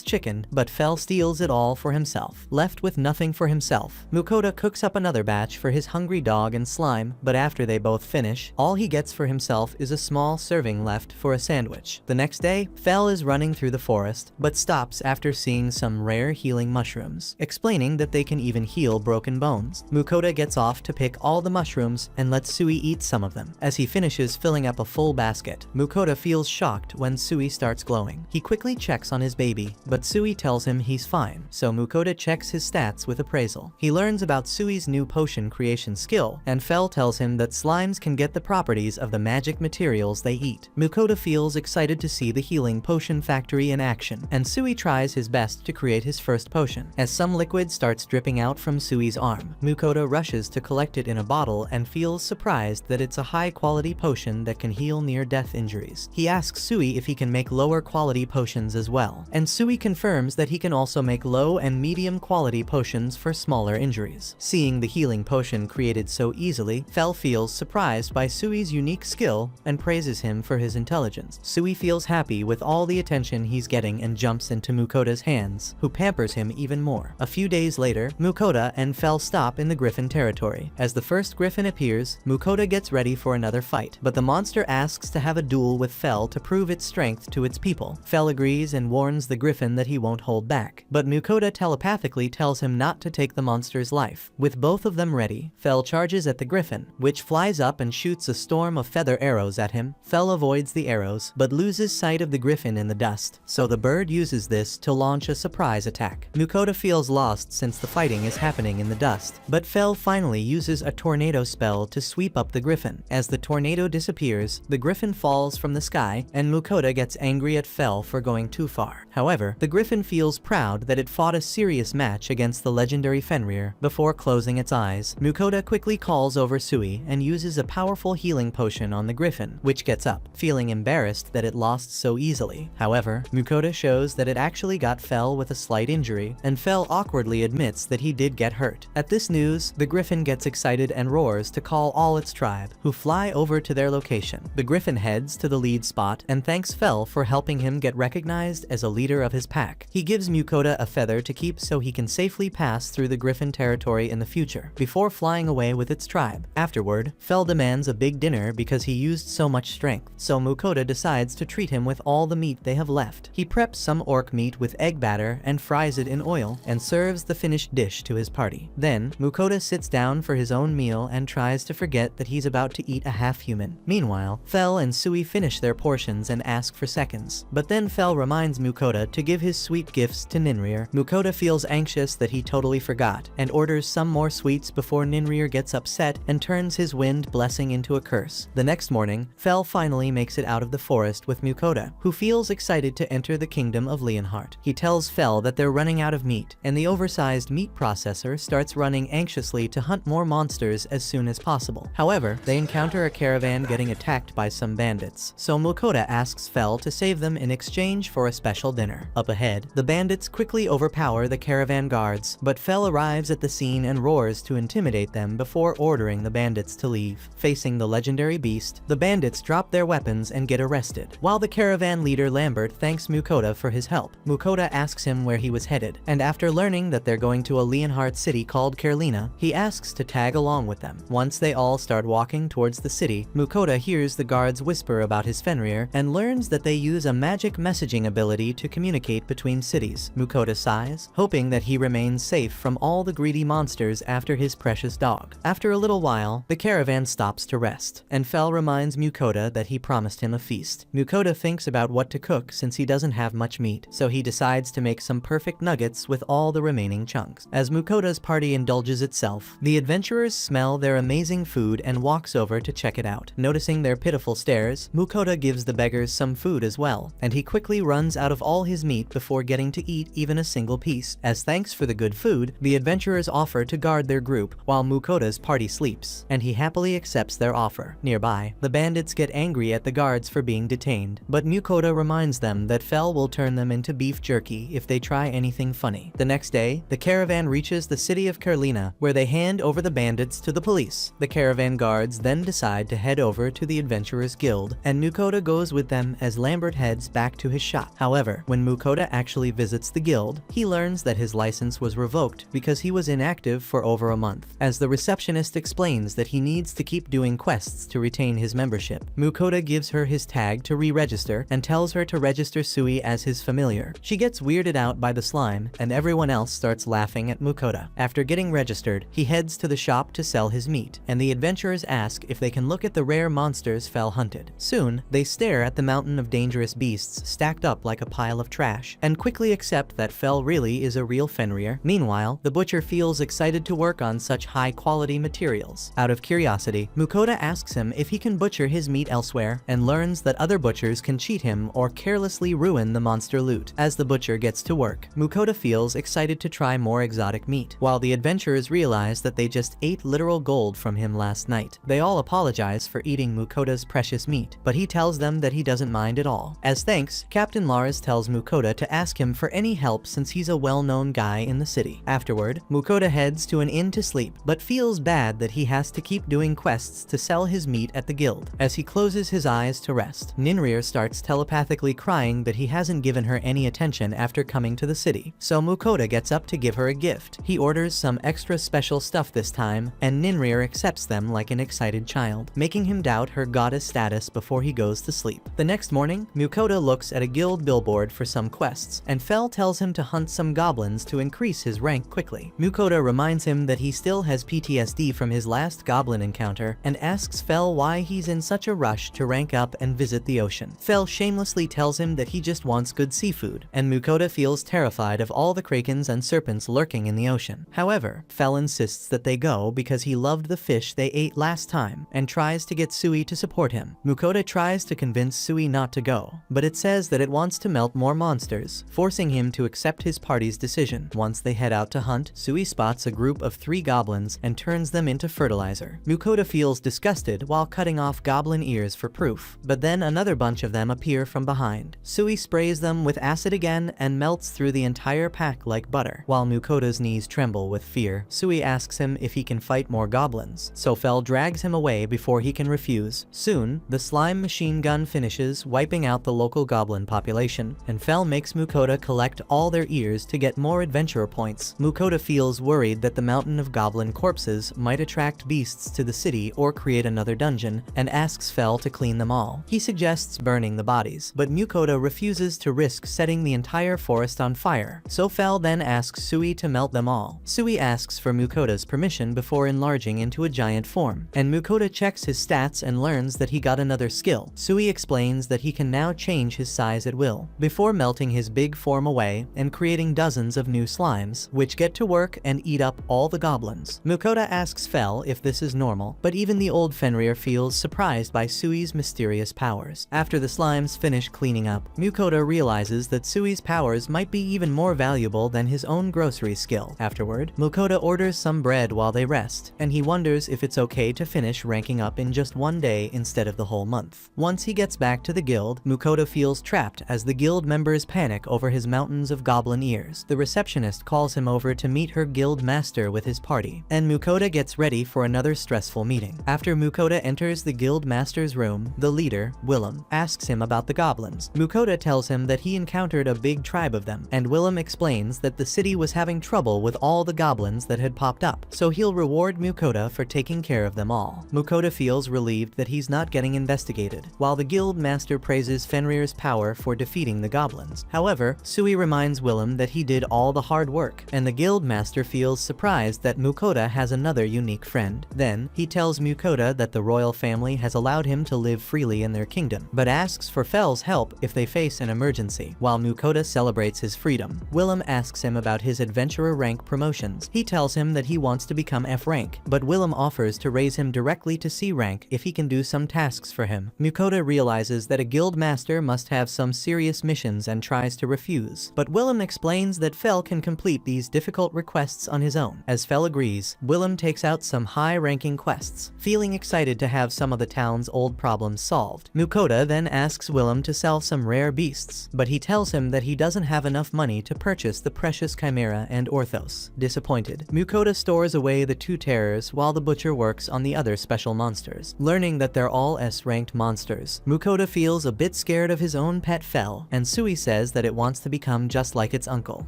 Speaker 1: chicken, but Fel steals it all for himself. Left with nothing for himself, Mukota cooks up another batch for his hungry dog and slime, but after they both finish, all he gets for himself is a small serving left for a sandwich. The next day, Fel is running through the forest, but stops after seeing some rare healing mushrooms, explaining that they can even heal broken bones. Mukota gets off to pick all the mushrooms and lets Sui eat some of them. As he finishes filling up a full basket, Mukota feels shocked when Sui starts glowing. He quickly checks on his baby, but Sui tells him he's fine, so Mukota checks his stats with appraisal. He learns about Sui's new potion creation skill, and Fel tells him that slimes can get the properties of the magic materials they eat. Mukota feels excited to see the healing potion factory in action, and Sui tries his best to create his first potion. As some liquid starts dripping out from Sui's arm, Mukota rushes to collect it in a bottle and feels surprised that it's a high-quality potion that can heal near-death injuries. He asks Sui if he can make lower-quality potions as well, and Sui confirms that he can also make low and medium-quality potions for smaller injuries. Seeing the healing potion created so easily, Fel feels surprised by Sui's unique skill and praises him for his intelligence. Sui feels happy with all the attention he's getting and jumps into Mukota's hands, who pampers him even more. A few days later, Mukota and Fel stop in the griffin territory. As the first griffin appears, Mukota gets ready for another fight, but the monster asks to have a duel with Fel to prove its strength to its people. Fel agrees and warns the griffin that he won't hold back, but Mukota telepathically tells him not to take the monster's life. With both of them ready, Fel charges at the griffin, which flies up and shoots a storm of feather arrows at him. Fel avoids the arrows, but loses sight of the griffin in the dust, so the bird uses this to launch a surprise attack. Mukota feels lost since the fighting is happening in the dust, but Fel finally uses a tornado spell to sweep up the griffin. As the tornado disappears, the griffin falls from the sky, and Mukota gets angry at Fel for going too far. However, the griffin feels proud that it fought a serious match against the legendary Fenrir before closing its eyes. Mukota quickly calls over Sui and uses a powerful healing potion on the griffin, which gets up, feeling embarrassed that it lost so easily. However, Mukota shows that it actually got Fel with a slight injury, and Fel awkwardly admits that he did get hurt. At this news, the griffin gets excited and roars to call all its tribe, who fly over to their location. The griffin heads to the lead spot and thanks Fel for helping him get recognized as a leader of his pack. He gives Mukota a feather to keep so he can safely pass through the griffin territory in the future, before flying away with its tribe. Afterward, Fel demands a big dinner because he used so much strength, so Mukota decides to treat him with all the meat they have left. He preps some orc meat with egg batter and fries it in oil, and serves the finished dish to his party. Then, Mukota sits down for his own meal and tries to forget that he's about to eat a half-human. Meanwhile, Fel and Sui finish their portions and ask for seconds, but then Fel reminds Mukota to give his sweet gifts to Ninrir. Mukota feels anxious that he totally forgot, and orders some more sweets before Ninrir gets upset and turns his wind blessing into a curse. The next morning, Fel finally makes it out of the forest with Mukota, who feels excited to enter the kingdom of Leonhardt. He tells Fel that they're running out of meat, and the oversized meat processor starts running anxiously to hunt more monsters as soon as possible. However, they encounter a caravan getting attacked by some bandits, so Mukota asks Fel to save them in exchange for a special dinner. Up ahead, the bandits quickly overpower the caravan guards, but Fel arrives at the scene and roars to intimidate them before ordering the bandits to leave. Facing the legendary beast, the bandits drop their weapons and get arrested, while the caravan leader Lambert thanks Mukota for his help. Mukota asks him where he was headed, and after learning that they're going to a Leonhardt city called Kerlina, he asks to tag along with them. Once they all start walking towards the city, Mukota hears the guards whisper about his Fenrir and learns that they use a magic messaging ability to communicate between cities. Mukota sighs, hoping that he remains safe from all the greedy monsters after his precious dog. After a little while, the caravan stops to rest, and Fel reminds Mukota that he promised him a feast. Mukota thinks about what to cook since he doesn't have much meat, so he decides to make some perfect nuggets with all the remaining chunks. As Mukota's party indulges itself, the adventurers smell their amazing food and walks over to check it out. Noticing their pitiful stares, Mukota gives the beggars some food as well, and he quickly runs out of all his meat before getting to eat even a single piece. As thanks for the good food, the adventurers offer to guard their group while Mukota's party sleeps, and he happily accepts their offer. Nearby, the bandits get angry at the guards for being detained, but Mukota reminds them that Fel will turn them into beef jerky if they try anything funny. The next day, the caravan reaches the city of Kerlina, where they hand over the bandits to the police. The caravan guards then decide decide to head over to the Adventurers Guild, and Mukoda goes with them as Lambert heads back to his shop. However, when Mukoda actually visits the guild, he learns that his license was revoked because he was inactive for over a month. As the receptionist explains that he needs to keep doing quests to retain his membership, Mukoda gives her his tag to re-register and tells her to register Sui as his familiar. She gets weirded out by the slime, and everyone else starts laughing at Mukoda. After getting registered, he heads to the shop to sell his meat, and the adventurers ask if they can look at the rare monsters Fel hunted. Soon, they stare at the mountain of dangerous beasts stacked up like a pile of trash, and quickly accept that Fel really is a real Fenrir. Meanwhile, the butcher feels excited to work on such high-quality materials. Out of curiosity, Mukoda asks him if he can butcher his meat elsewhere, and learns that other butchers can cheat him or carelessly ruin the monster loot. As the butcher gets to work, Mukoda feels excited to try more exotic meat, while the adventurers realize that they just ate literal gold from him last night. They all apologize for eating Mukoda's precious meat, but he tells them that he doesn't mind at all. As thanks, Captain Lars tells Mukoda to ask him for any help since he's a well-known guy in the city. Afterward, Mukoda heads to an inn to sleep, but feels bad that he has to keep doing quests to sell his meat at the guild. As he closes his eyes to rest, Ninrir starts telepathically crying that he hasn't given her any attention after coming to the city. So Mukoda gets up to give her a gift. He orders some extra special stuff this time, and Ninrir accepts them like an excited child, making him doubt her goddess status before he goes to sleep. The next morning, Mukoda looks at a guild billboard for some quests, and Fel tells him to hunt some goblins to increase his rank quickly. Mukoda reminds him that he still has PTSD from his last goblin encounter, and asks Fel why he's in such a rush to rank up and visit the ocean. Fel shamelessly tells him that he just wants good seafood, and Mukoda feels terrified of all the krakens and serpents lurking in the ocean. However, Fel insists that they go because he loved the fish they ate last time, and tries to get Sui to support him. Mukoda tries to convince Sui not to go, but it says that it wants to melt more monsters, forcing him to accept his party's decision. Once they head out to hunt, Sui spots a group of 3 goblins and turns them into fertilizer. Mukoda feels disgusted while cutting off goblin ears for proof, but then another bunch of them appear from behind. Sui sprays them with acid again and melts through the entire pack like butter. While Mukoda's knees tremble with fear, Sui asks him if he can fight more goblins, so Fel drags him away before he can refuse. Soon, the slime machine gun finishes, wiping out the local goblin population, and Fel makes Mukoda collect all their ears to get more adventurer points. Mukoda feels worried that the mountain of goblin corpses might attract beasts to the city or create another dungeon, and asks Fel to clean them all. He suggests burning the bodies, but Mukoda refuses to risk setting the entire forest on fire, so Fel then asks Sui to melt them all. Sui asks for Mukoda's permission before enlarging into a giant form, and Mukoda checks his stats and learns that he got another skill. Sui explains that he can now change his size at will, before melting his big form away and creating dozens of new slimes, which get to work and eat up all the goblins. Mukoda asks Fel if this is normal, but even the old Fenrir feels surprised by Sui's mysterious powers. After the slimes finish cleaning up, Mukoda realizes that Sui's powers might be even more valuable than his own grocery skill. Afterward, Mukoda orders some bread while they rest, and he wonders if it's okay to finish ranking up in just one day instead of the whole month. Once he gets back to the guild, Mukoda feels trapped as the guild members panic over his mountains of goblin ears. The receptionist calls him over to meet her guild master with his party, and Mukoda gets ready for another stressful meeting. After Mukoda enters the guild master's room, the leader, Willem, asks him about the goblins. Mukoda tells him that he encountered a big tribe of them, and Willem explains that the city was having trouble with all the goblins that had popped up, so he'll reward Mukoda for taking care of them all. Mukoda feels relieved that he's not getting investigated, while the guild master praises Fenrir's power for defeating the goblins. However, Sui reminds Willem that he did all the hard work, and the guild master feels surprised that Mukoda has another unique friend. Then, he tells Mukoda that the royal family has allowed him to live freely in their kingdom, but asks for Fel's help if they face an emergency. While Mukoda celebrates his freedom, Willem asks him about his adventurer rank promotions. He tells him that he wants to become F rank, but Willem offers to raise him directly to C rank if he can do some tasks for him. Mukoda realizes that a guild master must have some serious missions and tries to refuse, but Willem explains that Fel can complete these difficult requests on his own. As Fel agrees, Willem takes out some high-ranking quests, feeling excited to have some of the town's old problems solved. Mukoda then asks Willem to sell some rare beasts, but he tells him that he doesn't have enough money to purchase the precious Chimera and Orthos. Disappointed, Mukoda stores away the 2 terrors while the butcher works on the other special monsters. monsters. Learning that they're all S-ranked monsters, Mukoda feels a bit scared of his own pet Fel, and Sui says that it wants to become just like its uncle.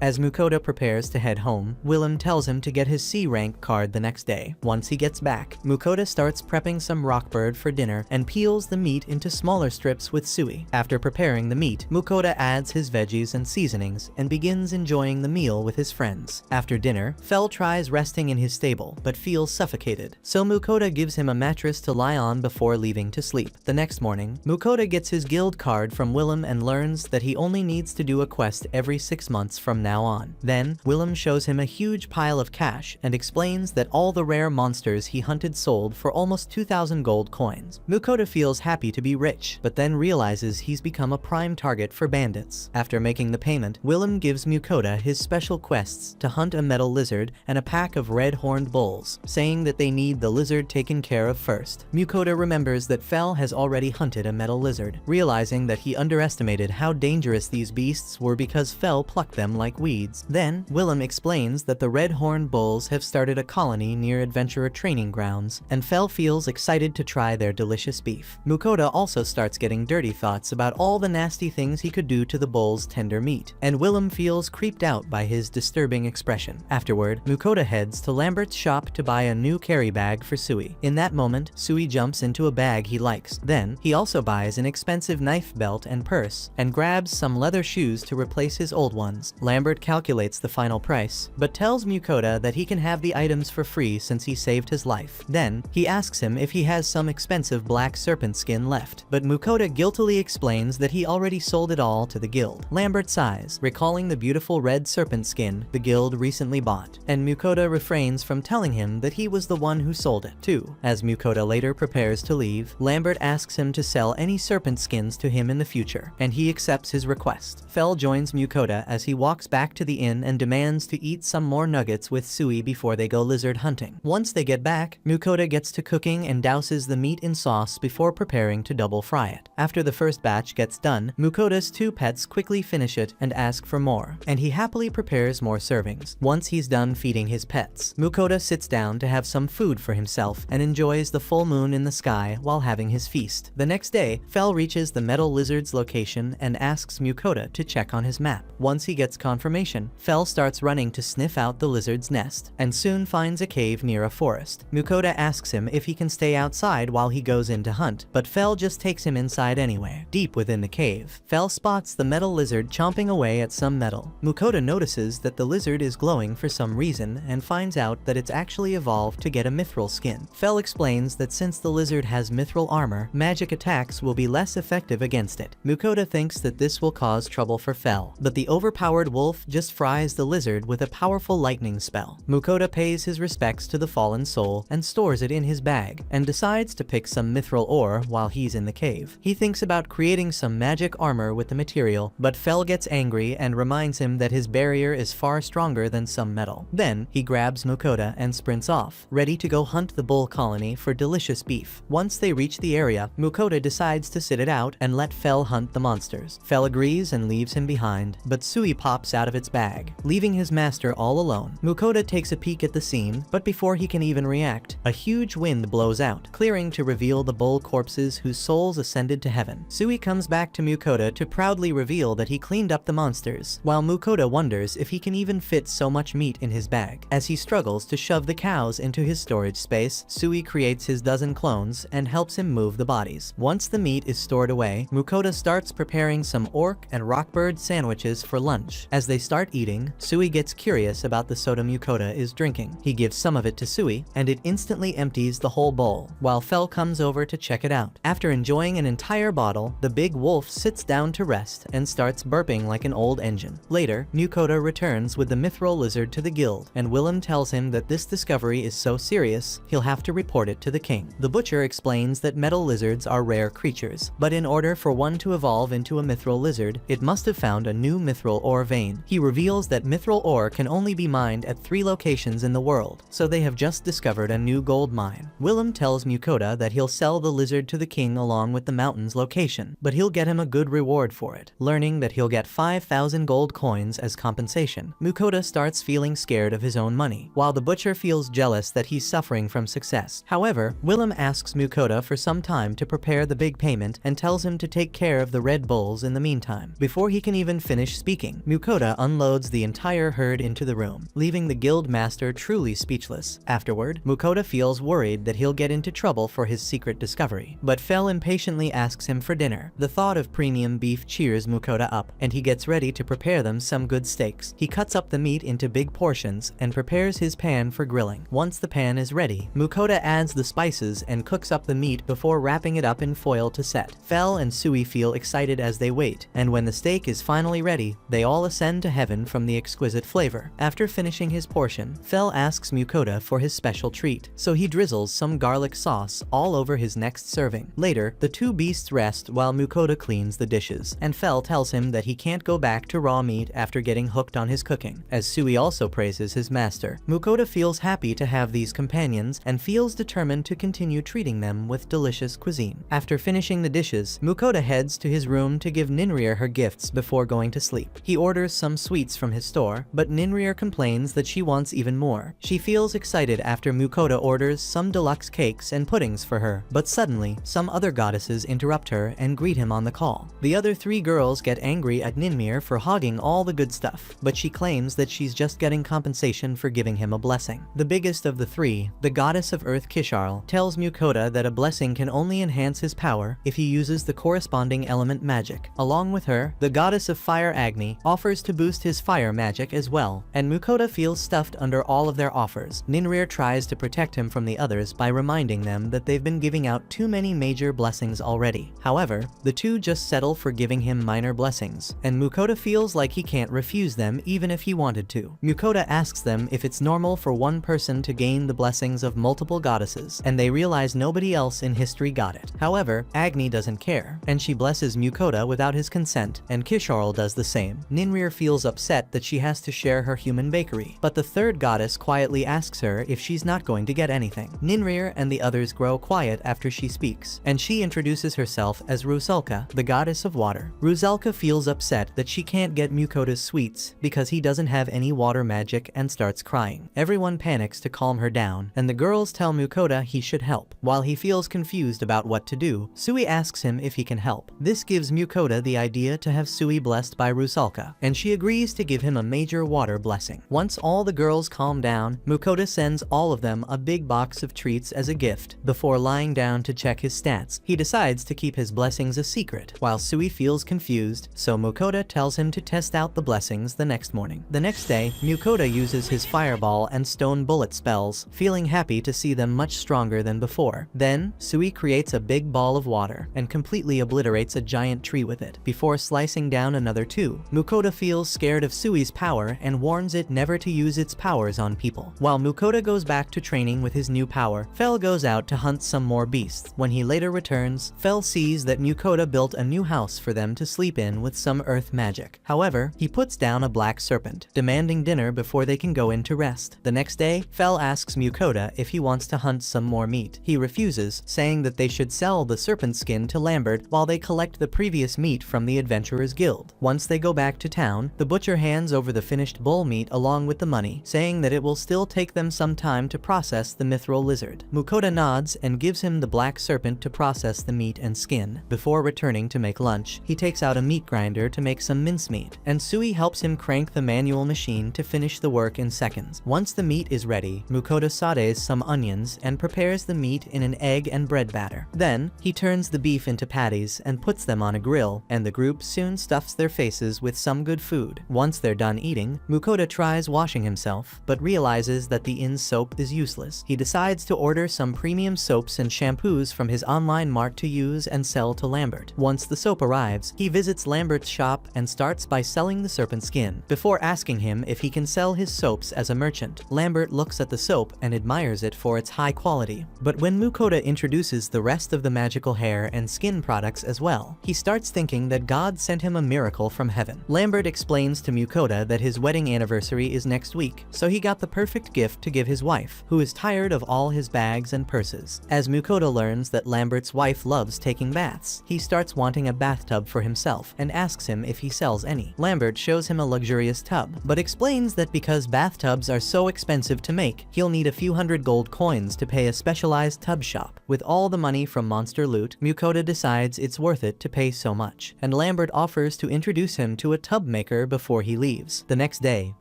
Speaker 1: As Mukoda prepares to head home, Willem tells him to get his C-rank card the next day. Once he gets back, Mukoda starts prepping some rockbird for dinner and peels the meat into smaller strips with Sui. After preparing the meat, Mukoda adds his veggies and seasonings and begins enjoying the meal with his friends. After dinner, Fel tries resting in his stable, but feels suffocated. So Mukoda gives him a mattress to lie on before leaving to sleep. The next morning, Mukoda gets his guild card from Willem and learns that he only needs to do a quest every 6 months from now on. Then, Willem shows him a huge pile of cash and explains that all the rare monsters he hunted sold for almost 2,000 gold coins. Mukoda feels happy to be rich, but then realizes he's become a prime target for bandits. After making the payment, Willem gives Mukoda his special quests to hunt a metal lizard and a pack of red-horned bulls, saying that they need the lizard taken care of first. Mukoda remembers that Fel has already hunted a metal lizard, realizing that he underestimated how dangerous these beasts were because Fel plucked them like weeds. Then, Willem explains that the red-horned bulls have started a colony near adventurer training grounds, and Fel feels excited to try their delicious beef. Mukoda also starts getting dirty thoughts about all the nasty things he could do to the bull's tender meat, and Willem feels creeped out by his disturbing expression. Afterward, Mukoda heads to Lambert's shop to buy a new carry bag for Sui. In that moment, Sui jumps into a bag he likes. Then, he also buys an expensive knife belt and purse, and grabs some leather shoes to replace his old ones. Lambert calculates the final price, but tells Mukoda that he can have the items for free since he saved his life. Then, he asks him if he has some expensive black serpent skin left, but Mukoda guiltily explains that he already sold it all to the guild. Lambert sighs, recalling the beautiful red serpent skin the guild recently bought, and Mukoda refrains from telling him that he was the one who sold it, too. As Mukoda later prepares to leave, Lambert asks him to sell any serpent skins to him in the future, and he accepts his request. Fel joins Mukoda as he walks back to the inn and demands to eat some more nuggets with Sui before they go lizard hunting. Once they get back, Mukoda gets to cooking and douses the meat in sauce before preparing to double fry it. After the first batch gets done, Mukoda's 2 pets quickly finish it and ask for more, and he happily prepares more servings. Once he's done feeding his pets, Mukoda sits down to have some food for himself and enjoys the full moon in the sky while having his feast. The next day, Fel reaches the metal lizard's location and asks Mukoda to check on his map. Once he gets confirmation, Fel starts running to sniff out the lizard's nest, and soon finds a cave near a forest. Mukoda asks him if he can stay outside while he goes in to hunt, but Fel just takes him inside anyway. Deep within the cave, Fel spots the metal lizard chomping away at some metal. Mukoda notices that the lizard is glowing for some reason and finds out that it's actually evolved to get a mithril skin. Fel explains that since the lizard has mithril armor, magic attacks will be less effective against it. Mukoda thinks that this will cause trouble for Fel, but the overpowered wolf just fries the lizard with a powerful lightning spell. Mukoda pays his respects to the fallen soul and stores it in his bag, and decides to pick some mithril ore while he's in the cave. He thinks about creating some magic armor with the material, but Fel gets angry and reminds him that his barrier is far stronger than some metal. Then, he grabs Mukoda and sprints off, ready to go hunt the bull colony for delicious beef. Once they reach the area, Mukoda decides to sit it out and let Fel hunt the monsters. Fel agrees and leaves him behind, but Sui pops out of its bag, leaving his master all alone. Mukoda takes a peek at the scene, but before he can even react, a huge wind blows out, clearing to reveal the bull corpses whose souls ascended to heaven. Sui comes back to Mukoda to proudly reveal that he cleaned up the monsters, while Mukoda wonders if he can even fit so much meat in his bag. As he struggles to shove the cows into his storage space, Sui creates his dozen clones and helps him move the bodies. Once the meat is stored away, Mukoda starts preparing some orc and rockbird sandwiches for lunch. As they start eating, Sui gets curious about the soda Mukoda is drinking. He gives some of it to Sui, and it instantly empties the whole bowl, while Fel comes over to check it out. After enjoying an entire bottle, the big wolf sits down to rest and starts burping like an old engine. Later, Mukoda returns with the mithril lizard to the guild, and Willem tells him that this discovery is so serious, he'll have to report it to the king. The butcher explains that metal lizards are rare creatures, but in order for one to evolve into a mithril lizard, it must have found a new mithril ore vein. He reveals that mithril ore can only be mined at 3 locations in the world, so they have just discovered a new gold mine. Willem tells Mukoda that he'll sell the lizard to the king along with the mountain's location, but he'll get him a good reward for it. Learning that he'll get 5,000 gold coins as compensation, Mukoda starts feeling scared of his own money, while the butcher feels jealous that he's suffering from success. However, However, Willem asks Mukoda for some time to prepare the big payment and tells him to take care of the Red Bulls in the meantime. Before he can even finish speaking, Mukoda unloads the entire herd into the room, leaving the guild master truly speechless. Afterward, Mukoda feels worried that he'll get into trouble for his secret discovery, but Fel impatiently asks him for dinner. The thought of premium beef cheers Mukoda up, and he gets ready to prepare them some good steaks. He cuts up the meat into big portions and prepares his pan for grilling. Once the pan is ready, Mukoda adds the spices and cooks up the meat before wrapping it up in foil to set. Fel and Sui feel excited as they wait, and when the steak is finally ready, they all ascend to heaven from the exquisite flavor. After finishing his portion, Fel asks Mukoda for his special treat, so he drizzles some garlic sauce all over his next serving. Later, the two beasts rest while Mukoda cleans the dishes, and Fel tells him that he can't go back to raw meat after getting hooked on his cooking. As Sui also praises his master, Mukoda feels happy to have these companions and feels determined to continue treating them with delicious cuisine. After finishing the dishes, Mukoda heads to his room to give Ninrir her gifts before going to sleep. He orders some sweets from his store, but Ninrir complains that she wants even more. She feels excited after Mukoda orders some deluxe cakes and puddings for her, but suddenly, some other goddesses interrupt her and greet him on the call. The other three girls get angry at Ninrir for hogging all the good stuff, but she claims that she's just getting compensation for giving him a blessing. The biggest of the three, the goddess of earth Kisharl, tells Mukoda that a blessing can only enhance his power if he uses the corresponding element magic. Along with her, the goddess of fire Agni offers to boost his fire magic as well, and Mukoda feels stuffed under all of their offers. Ninrir tries to protect him from the others by reminding them that they've been giving out too many major blessings already. However, the two just settle for giving him minor blessings, and Mukoda feels like he can't refuse them even if he wanted to. Mukoda asks them if it's normal for one person to gain the blessings of multiple goddesses, and they realize nobody else in history got it. However, Agni doesn't care, and she blesses Mukoda without his consent, and Kisharl does the same. Ninrir feels upset that she has to share her human bakery, but the third goddess quietly asks her if she's not going to get anything. Ninrir and the others grow quiet after she speaks, and she introduces herself as Rusalka, the goddess of water. Rusalka feels upset that she can't get Mukoda's sweets because he doesn't have any water magic and starts crying. Everyone panics to calm her down, and the girls tell Mukoda he should help. While he feels confused about what to do, Sui asks him if he can help. This gives Mukoda the idea to have Sui blessed by Rusalka, and she agrees to give him a major water blessing. Once all the girls calm down, Mukoda sends all of them a big box of treats as a gift. Before lying down to check his stats, he decides to keep his blessings a secret, while Sui feels confused, so Mukoda tells him to test out the blessings the next morning. The next day, Mukoda uses his fireball and stone bullet spells, feeling happy to see them much stronger than before. Then, Sui creates a big ball of water and completely obliterates a giant tree with it. Before slicing down another two, Mukoda feels scared of Sui's power and warns it never to use its powers on people. While Mukoda goes back to training with his new power, Fel goes out to hunt some more beasts. When he later returns, Fel sees that Mukoda built a new house for them to sleep in with some earth magic. However, he puts down a black serpent, demanding dinner before they can go in to rest. The next day, Fel asks Mukoda if he wants to hunt some more meat. He refuses, saying that they should sell the serpent skin to Lambert while they collect the previous meat from the Adventurers Guild. Once they go back to town, the butcher hands over the finished bull meat along with the money, saying that it will still take them some time to process the mithril lizard. Mukoda nods and gives him the black serpent to process the meat and skin. Before returning to make lunch, he takes out a meat grinder to make some mincemeat, and Sui helps him crank the manual machine to finish the work in seconds. Once the meat is ready, Mukoda sautés some onions and prepares the meat in an egg and bread batter. Then, he turns the beef into patties and puts them on a grill, and the group soon stuffs their faces with some good food. Once they're done eating, Mukoda tries washing himself, but realizes that the inn's soap is useless. He decides to order some premium soaps and shampoos from his online mart to use and sell to Lambert. Once the soap arrives, he visits Lambert's shop and starts by selling the serpent skin. Before asking him if he can sell his soaps as a merchant, Lambert looks at the soap and admires it for its high quality. But when Mukoda introduces the rest of the magical hair and skin products as well, he starts thinking that God sent him a miracle from heaven. Lambert explains to Mukoda that his wedding anniversary is next week, so he got the perfect gift to give his wife, who is tired of all his bags and purses. As Mukoda learns that Lambert's wife loves taking baths, he starts wanting a bathtub for himself and asks him if he sells any. Lambert shows him a luxurious tub, but explains that because bathtubs are so expensive to make, he'll need a few hundred gold coins to pay a specialized tub shop. With all the money from monster loot, Mukoda decides it's worth it to pay so much, and Lambert offers to introduce him to a tub maker before he leaves. The next day,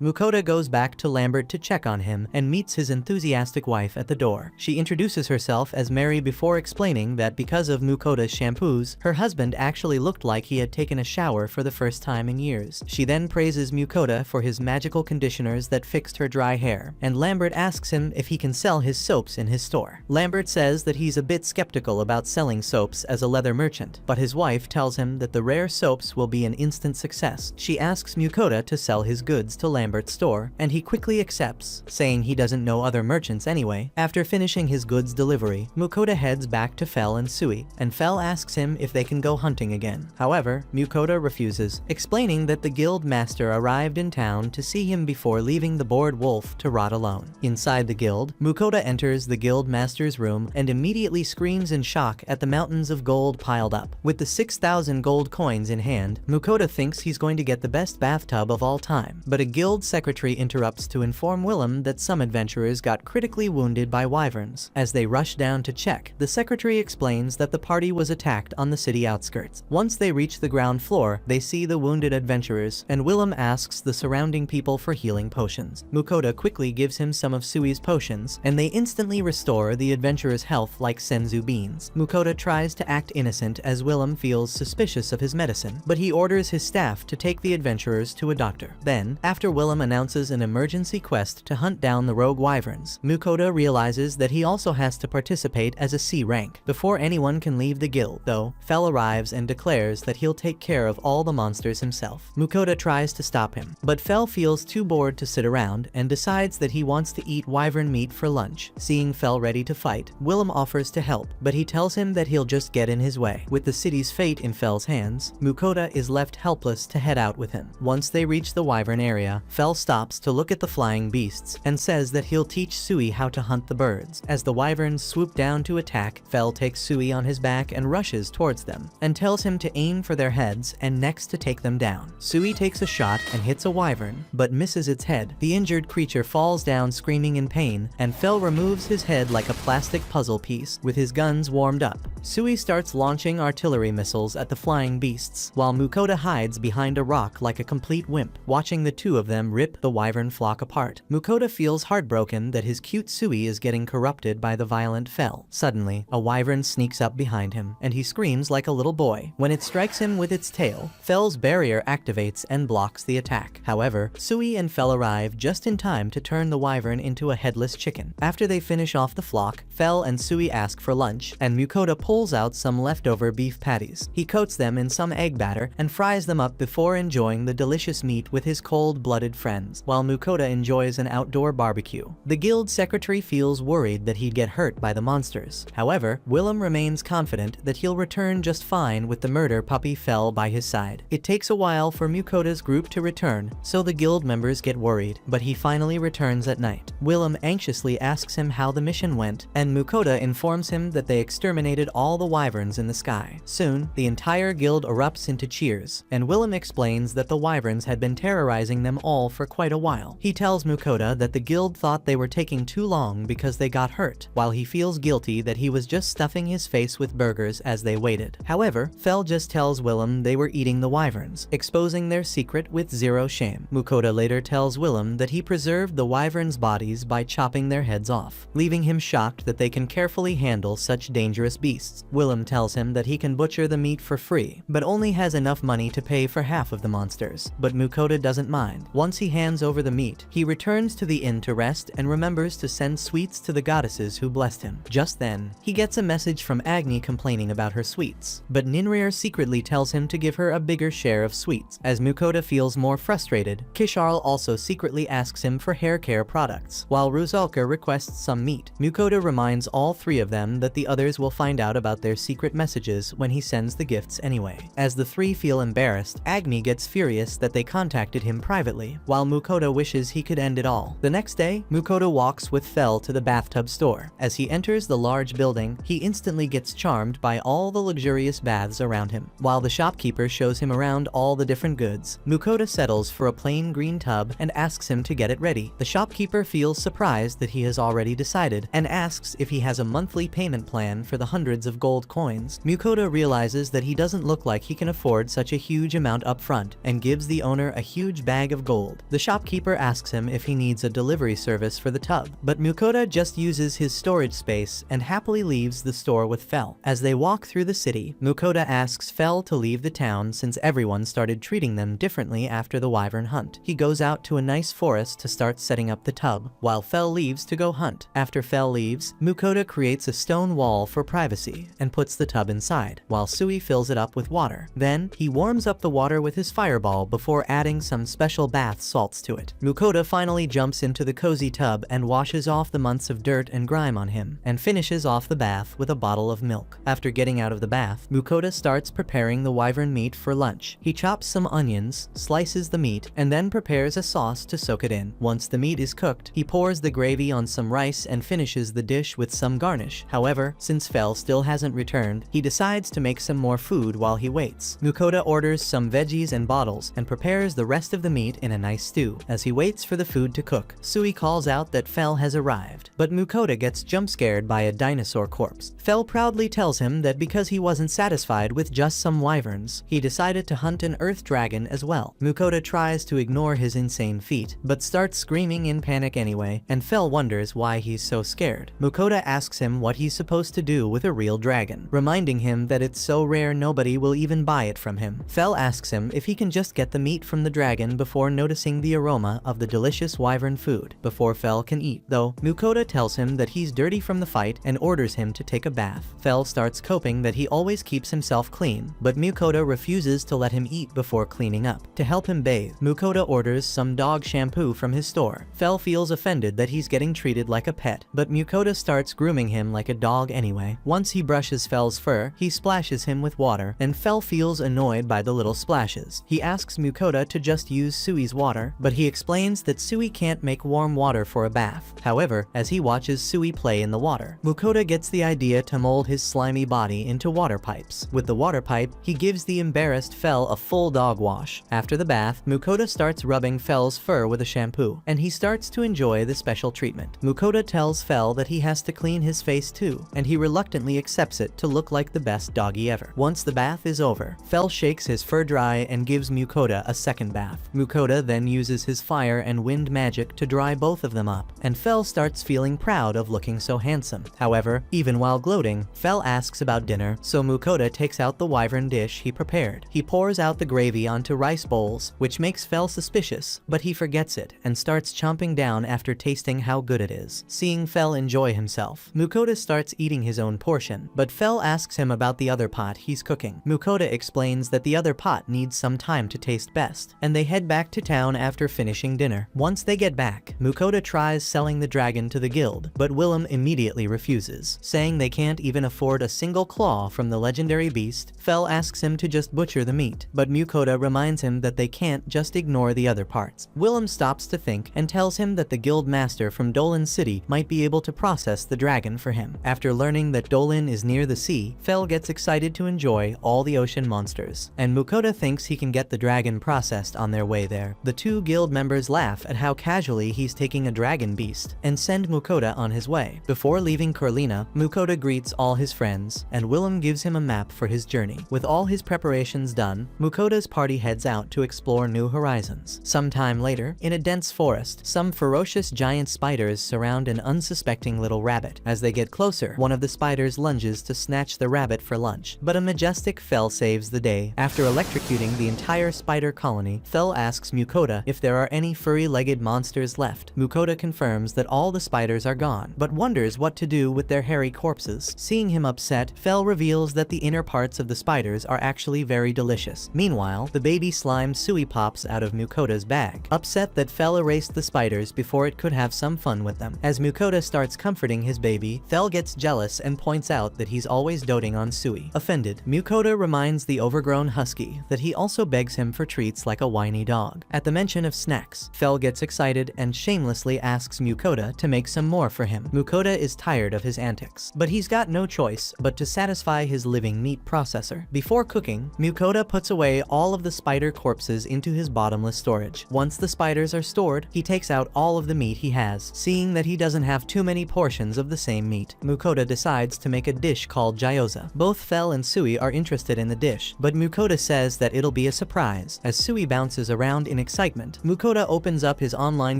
Speaker 1: Mukoda goes back to Lambert to check on him and meets his enthusiastic wife at the door. She introduces herself as Mary before explaining that because of Mukoda's shampoos, her husband actually looked like he had taken a shower for the first time in years. She then praises Mukoda for his magical conditioners that fixed her dry hair, and Lambert asks him if he can sell his soaps in his store. Lambert says that he's a bit skeptical about selling soaps as a leather merchant, but his wife tells him that the rare soaps will be an instant success. She asks Mukoda to sell his goods to Lambert's store, and he quickly accepts, saying he doesn't know other merchants anyway. After finishing his goods delivery, Mukoda heads back to Fel and Sui, and Fel asks him if they can go hunting again. However, Mukoda refuses, explaining that the guild master arrived in town to see him before leaving the bored wolf to rot alone. Inside the guild, Mukoda enters the guild master's room and immediately screams in shock at the mountains of gold piled up. With the 6,000 gold coins in hand, Mukoda thinks he's going to get the best bathtub of all time, but a guild secretary interrupts to inform Willem that some adventurers got critically wounded by wyverns. As they rush down to check, the secretary explains that the party was attacked on the city outskirts. Once they reach the ground floor, they see the wounded adventurers, and Willem asks the surrounding people for healing potions. Mukoda quickly gives him some of Sui's potions, and they instantly restore the adventurer's health like senzu beans. Mukoda tries to act innocent as Willem feels suspicious of his medicine, but he orders his staff to take the adventurers to a doctor. Then, after Willem announces an emergency quest to hunt down the rogue wyverns, Mukoda realizes that he also has to participate as a C rank before anyone can leave the guild, though Fel arrives and declares that he'll take care of all the monsters himself. Mukoda tries to stop him, but Fel feels too bored to sit around and decides that he wants to eat wyvern meat for lunch. Seeing Fel ready to fight, Willem offers to help, but he tells him that he'll just get in his way. With the city's fate in Fel's hands, Mukoda is left helpless to head out with him. Once they reach the wyvern area, Fel stops to look at the flying beasts and says that he'll teach Sui how to hunt the birds. As the wyverns swoop down to attack, Fel takes Sui on his back and rushes towards them, and tells him to aim for their heads and necks to take them down. Sui takes a shot and hits a wyvern, but misses its head. The injured creature falls down screaming in pain, and Fel removes his head like a plastic puzzle piece with his guns warmed up. Sui starts launching artillery missiles at the flying beasts, while Mukoda hides behind a rock like a complete wimp, watching the two of them rip the wyvern flock apart. Mukoda feels heartbroken that his cute Sui is getting corrupted by the violent Fel. Suddenly, a wyvern sneaks up behind him, and he screams like a little boy. When it strikes him with its tail, Fel's barrier activates and blocks the attack. However, Sui and Fel arrive just in time to turn the wyvern into a headless chicken. After they finish off the flock, Fel and Sui ask for lunch, and Mukoda pulls out some leftover beef patties. He coats them in some egg batter and fries them up before enjoying the delicious meat with his cold-blooded friends, while Mukoda enjoys an outdoor barbecue. The guild secretary feels worried that he'd get hurt by the monsters. However, Willem remains confident that he'll return just fine with the murder puppy Fel by his side. It takes a while for Mukoda's group to return, so the guild members get worried, but he finally returns at night. Willem anxiously asks him how the mission went, and Mukoda informs him that they exterminated all the wyverns in the sky. Soon, the entire guild erupts into cheers, and Willem explains that the wyverns had been terrorizing them all for quite a while. He tells Mukoda that the guild thought they were taking too long because they got hurt, while he feels guilty that he was just stuffing his face with burgers as they waited. However, Fel just tells Willem they were eating the wyverns, exposing their secret with zero shame. Mukoda later tells Willem that he preserved the wyverns' bodies by chopping their heads off, leaving him shocked that they can carefully handle such dangerous beasts. Willem tells him that he can butcher the meat for free, but only has enough money to pay for half of the monsters. But Mukoda doesn't mind. Once he hands over the meat, he returns to the inn to rest and remembers to send sweets to the goddesses who blessed him. Just then, he gets a message from Agni complaining about her sweets, but Ninrir secretly tells him to give her a bigger share of sweets. As Mukoda feels more frustrated, Kisharl also secretly asks him for hair care products, while Ruzalka requests some meat. Mukoda reminds all three of them that the others will find out about their secret messages when he sends the gifts anyway. As the three feel embarrassed, Agni gets furious that they contacted him privately, while Mukoda wishes he could end it all. The next day, Mukoda walks with Fel to the bathtub store. As he enters the large building, he instantly gets charmed by all the luxurious baths around him. While the shopkeeper shows him around all the different goods, Mukoda settles for a plain green tub and asks him to get it ready. The shopkeeper feels surprised that he has already decided and asks if he has a monthly payment plan for the hundreds of gold coins. Mukoda realizes that he doesn't look like he can afford such a huge amount up front and gives the owner a huge bag of gold. The shopkeeper asks him if he needs a delivery service for the tub, but Mukoda just uses his storage space and happily leaves the store with Fel. As they walk through the city, Mukoda asks Fel to leave the town since everyone started treating them differently after the wyvern hunt. He goes out to a nice forest to start setting up the tub, while Fel leaves to go hunt. After Fel leaves, Mukoda creates a stone wall for privacy and puts the tub inside, while Sui fills it up with water. Then, he warms up the water with his fireball before adding some special bath salts to it. Mukoda finally jumps into the cozy tub and washes off the months of dirt and grime on him, and finishes off the bath with a bottle of milk. After getting out of the bath, Mukoda starts preparing the wyvern meat for lunch. He chops some onions, slices the meat, and then prepares a sauce to soak it in. Once the meat is cooked, he pours the gravy on some rice and finishes the dish with some garnish. However, since Fel still hasn't returned, he decides to make some more food while he waits. Mukoda orders some veggies and bottles and prepares the rest of the meat in a nice stew. As he waits for the food to cook, Sui calls out that Fel has arrived, but Mukoda gets jump scared by a dinosaur corpse. Fel proudly tells him that because he wasn't satisfied with just some wyverns, he decided to hunt an earth dragon as well. Mukoda tries to ignore his insane feat, but starts screaming in panic anyway, and Fel wonders why he's so scared. Mukoda asks him what he's supposed to do with a real dragon, reminding him that it's so rare nobody will even buy it from him. Fel asks him if he can just get the meat from the dragon before noticing the aroma of the delicious wyvern food before Fel can eat, though Mukoda tells him that he's dirty from the fight and orders him to take a bath. Fel starts coping that he always keeps himself clean, but Mukoda refuses to let him eat before cleaning up. To help him bathe, Mukoda orders some dog shampoo from his store. Fel feels offended that he's getting treated like a pet, but Mukoda starts grooming him like a dog anyway. Once he brushes Fel's fur, he splashes him with water, and Fel feels annoyed by the little splashes. He asks Mukoda to just use Sui's water, but he explains that Sui can't make warm water for a bath. However, as he watches Sui play in the water, Mukoda gets the idea to mold his slimy body into water pipes. With the water pipe, he gives the embarrassed Fel a full dog wash. After the bath, Mukoda starts rubbing Fel's fur with a shampoo, and he starts to enjoy the special treatment. Mukoda tells Fel that he has to clean his face too, and he reluctantly accepts it to look like the best doggy ever. Once the bath is over, Fel shakes his fur dry and gives Mukoda a second bath. Mukoda then uses his fire and wind magic to dry both of them up, and Fel starts feeling proud of looking so handsome. However, even while gloating, Fel asks about dinner, so Mukoda takes out the wyvern dish he prepared. He pours out the gravy onto rice bowls, which makes Fel suspicious, but he forgets it and starts chomping down after tasting how good it is. Seeing Fel enjoy himself, Mukoda starts eating his own portion, but Fel asks him about the other pot he's cooking. Mukoda explains that the other pot needs some time to taste best, and they head back to town after finishing dinner. Once they get back, Mukoda tries selling the dragon to the guild, but Willem immediately refuses, saying they can't even afford a single claw from the legendary beast. Fel asks him to just butcher the meat, but Mukoda reminds him that they can't just ignore the other parts. Willem stops to think and tells him that the guild master from Dolan City might be able to process the dragon for him. After learning that Dolan is near the sea, Fel gets excited to enjoy all the ocean monsters, and Mukoda thinks he can get the dragon processed on their way there. The two guild members laugh at how casually he's taking a dragon beast, and send Mukoda on his way. Before leaving Corlina, Mukoda greets all his friends, and Willem gives him a map for his journey. With all his preparations done, Mukoda's party heads out to explore new horizons. Sometime later, in a dense forest, some ferocious giant spiders surround an unsuspecting little rabbit. As they get closer, one of the spiders lunges to snatch the rabbit for lunch, but a majestic Fel saves the day. After electrocuting the entire spider colony, Fel asks Mukoda if there are any furry-legged monsters left. Mukoda confirms that all the spiders are gone, but wonders what to do with their hairy corpses. Seeing him upset, Fel reveals that the inner parts of the spiders are actually very delicious. Meanwhile, the baby slime Sui pops out of Mukoda's bag, upset that Fel erased the spiders before it could have some fun with them. As Mukoda starts comforting his baby, Fel gets jealous and points out that he's always doting on Sui. Offended, Mukoda reminds the overgrown husky that he also begs him for treats like a whiny dog. At the mention of snacks, Fel gets excited and shamelessly asks Mukoda to make some more for him. Mukoda is tired of his antics, but he's got no choice but to satisfy his living meat processor. Before cooking, Mukoda puts away all of the spider corpses into his bottomless storage. Once the spiders are stored, he takes out all of the meat he has. Seeing that he doesn't have too many many portions of the same meat. Mukoda decides to make a dish called gyoza. Both Fel and Sui are interested in the dish, but Mukoda says that it'll be a surprise. As Sui bounces around in excitement, Mukoda opens up his online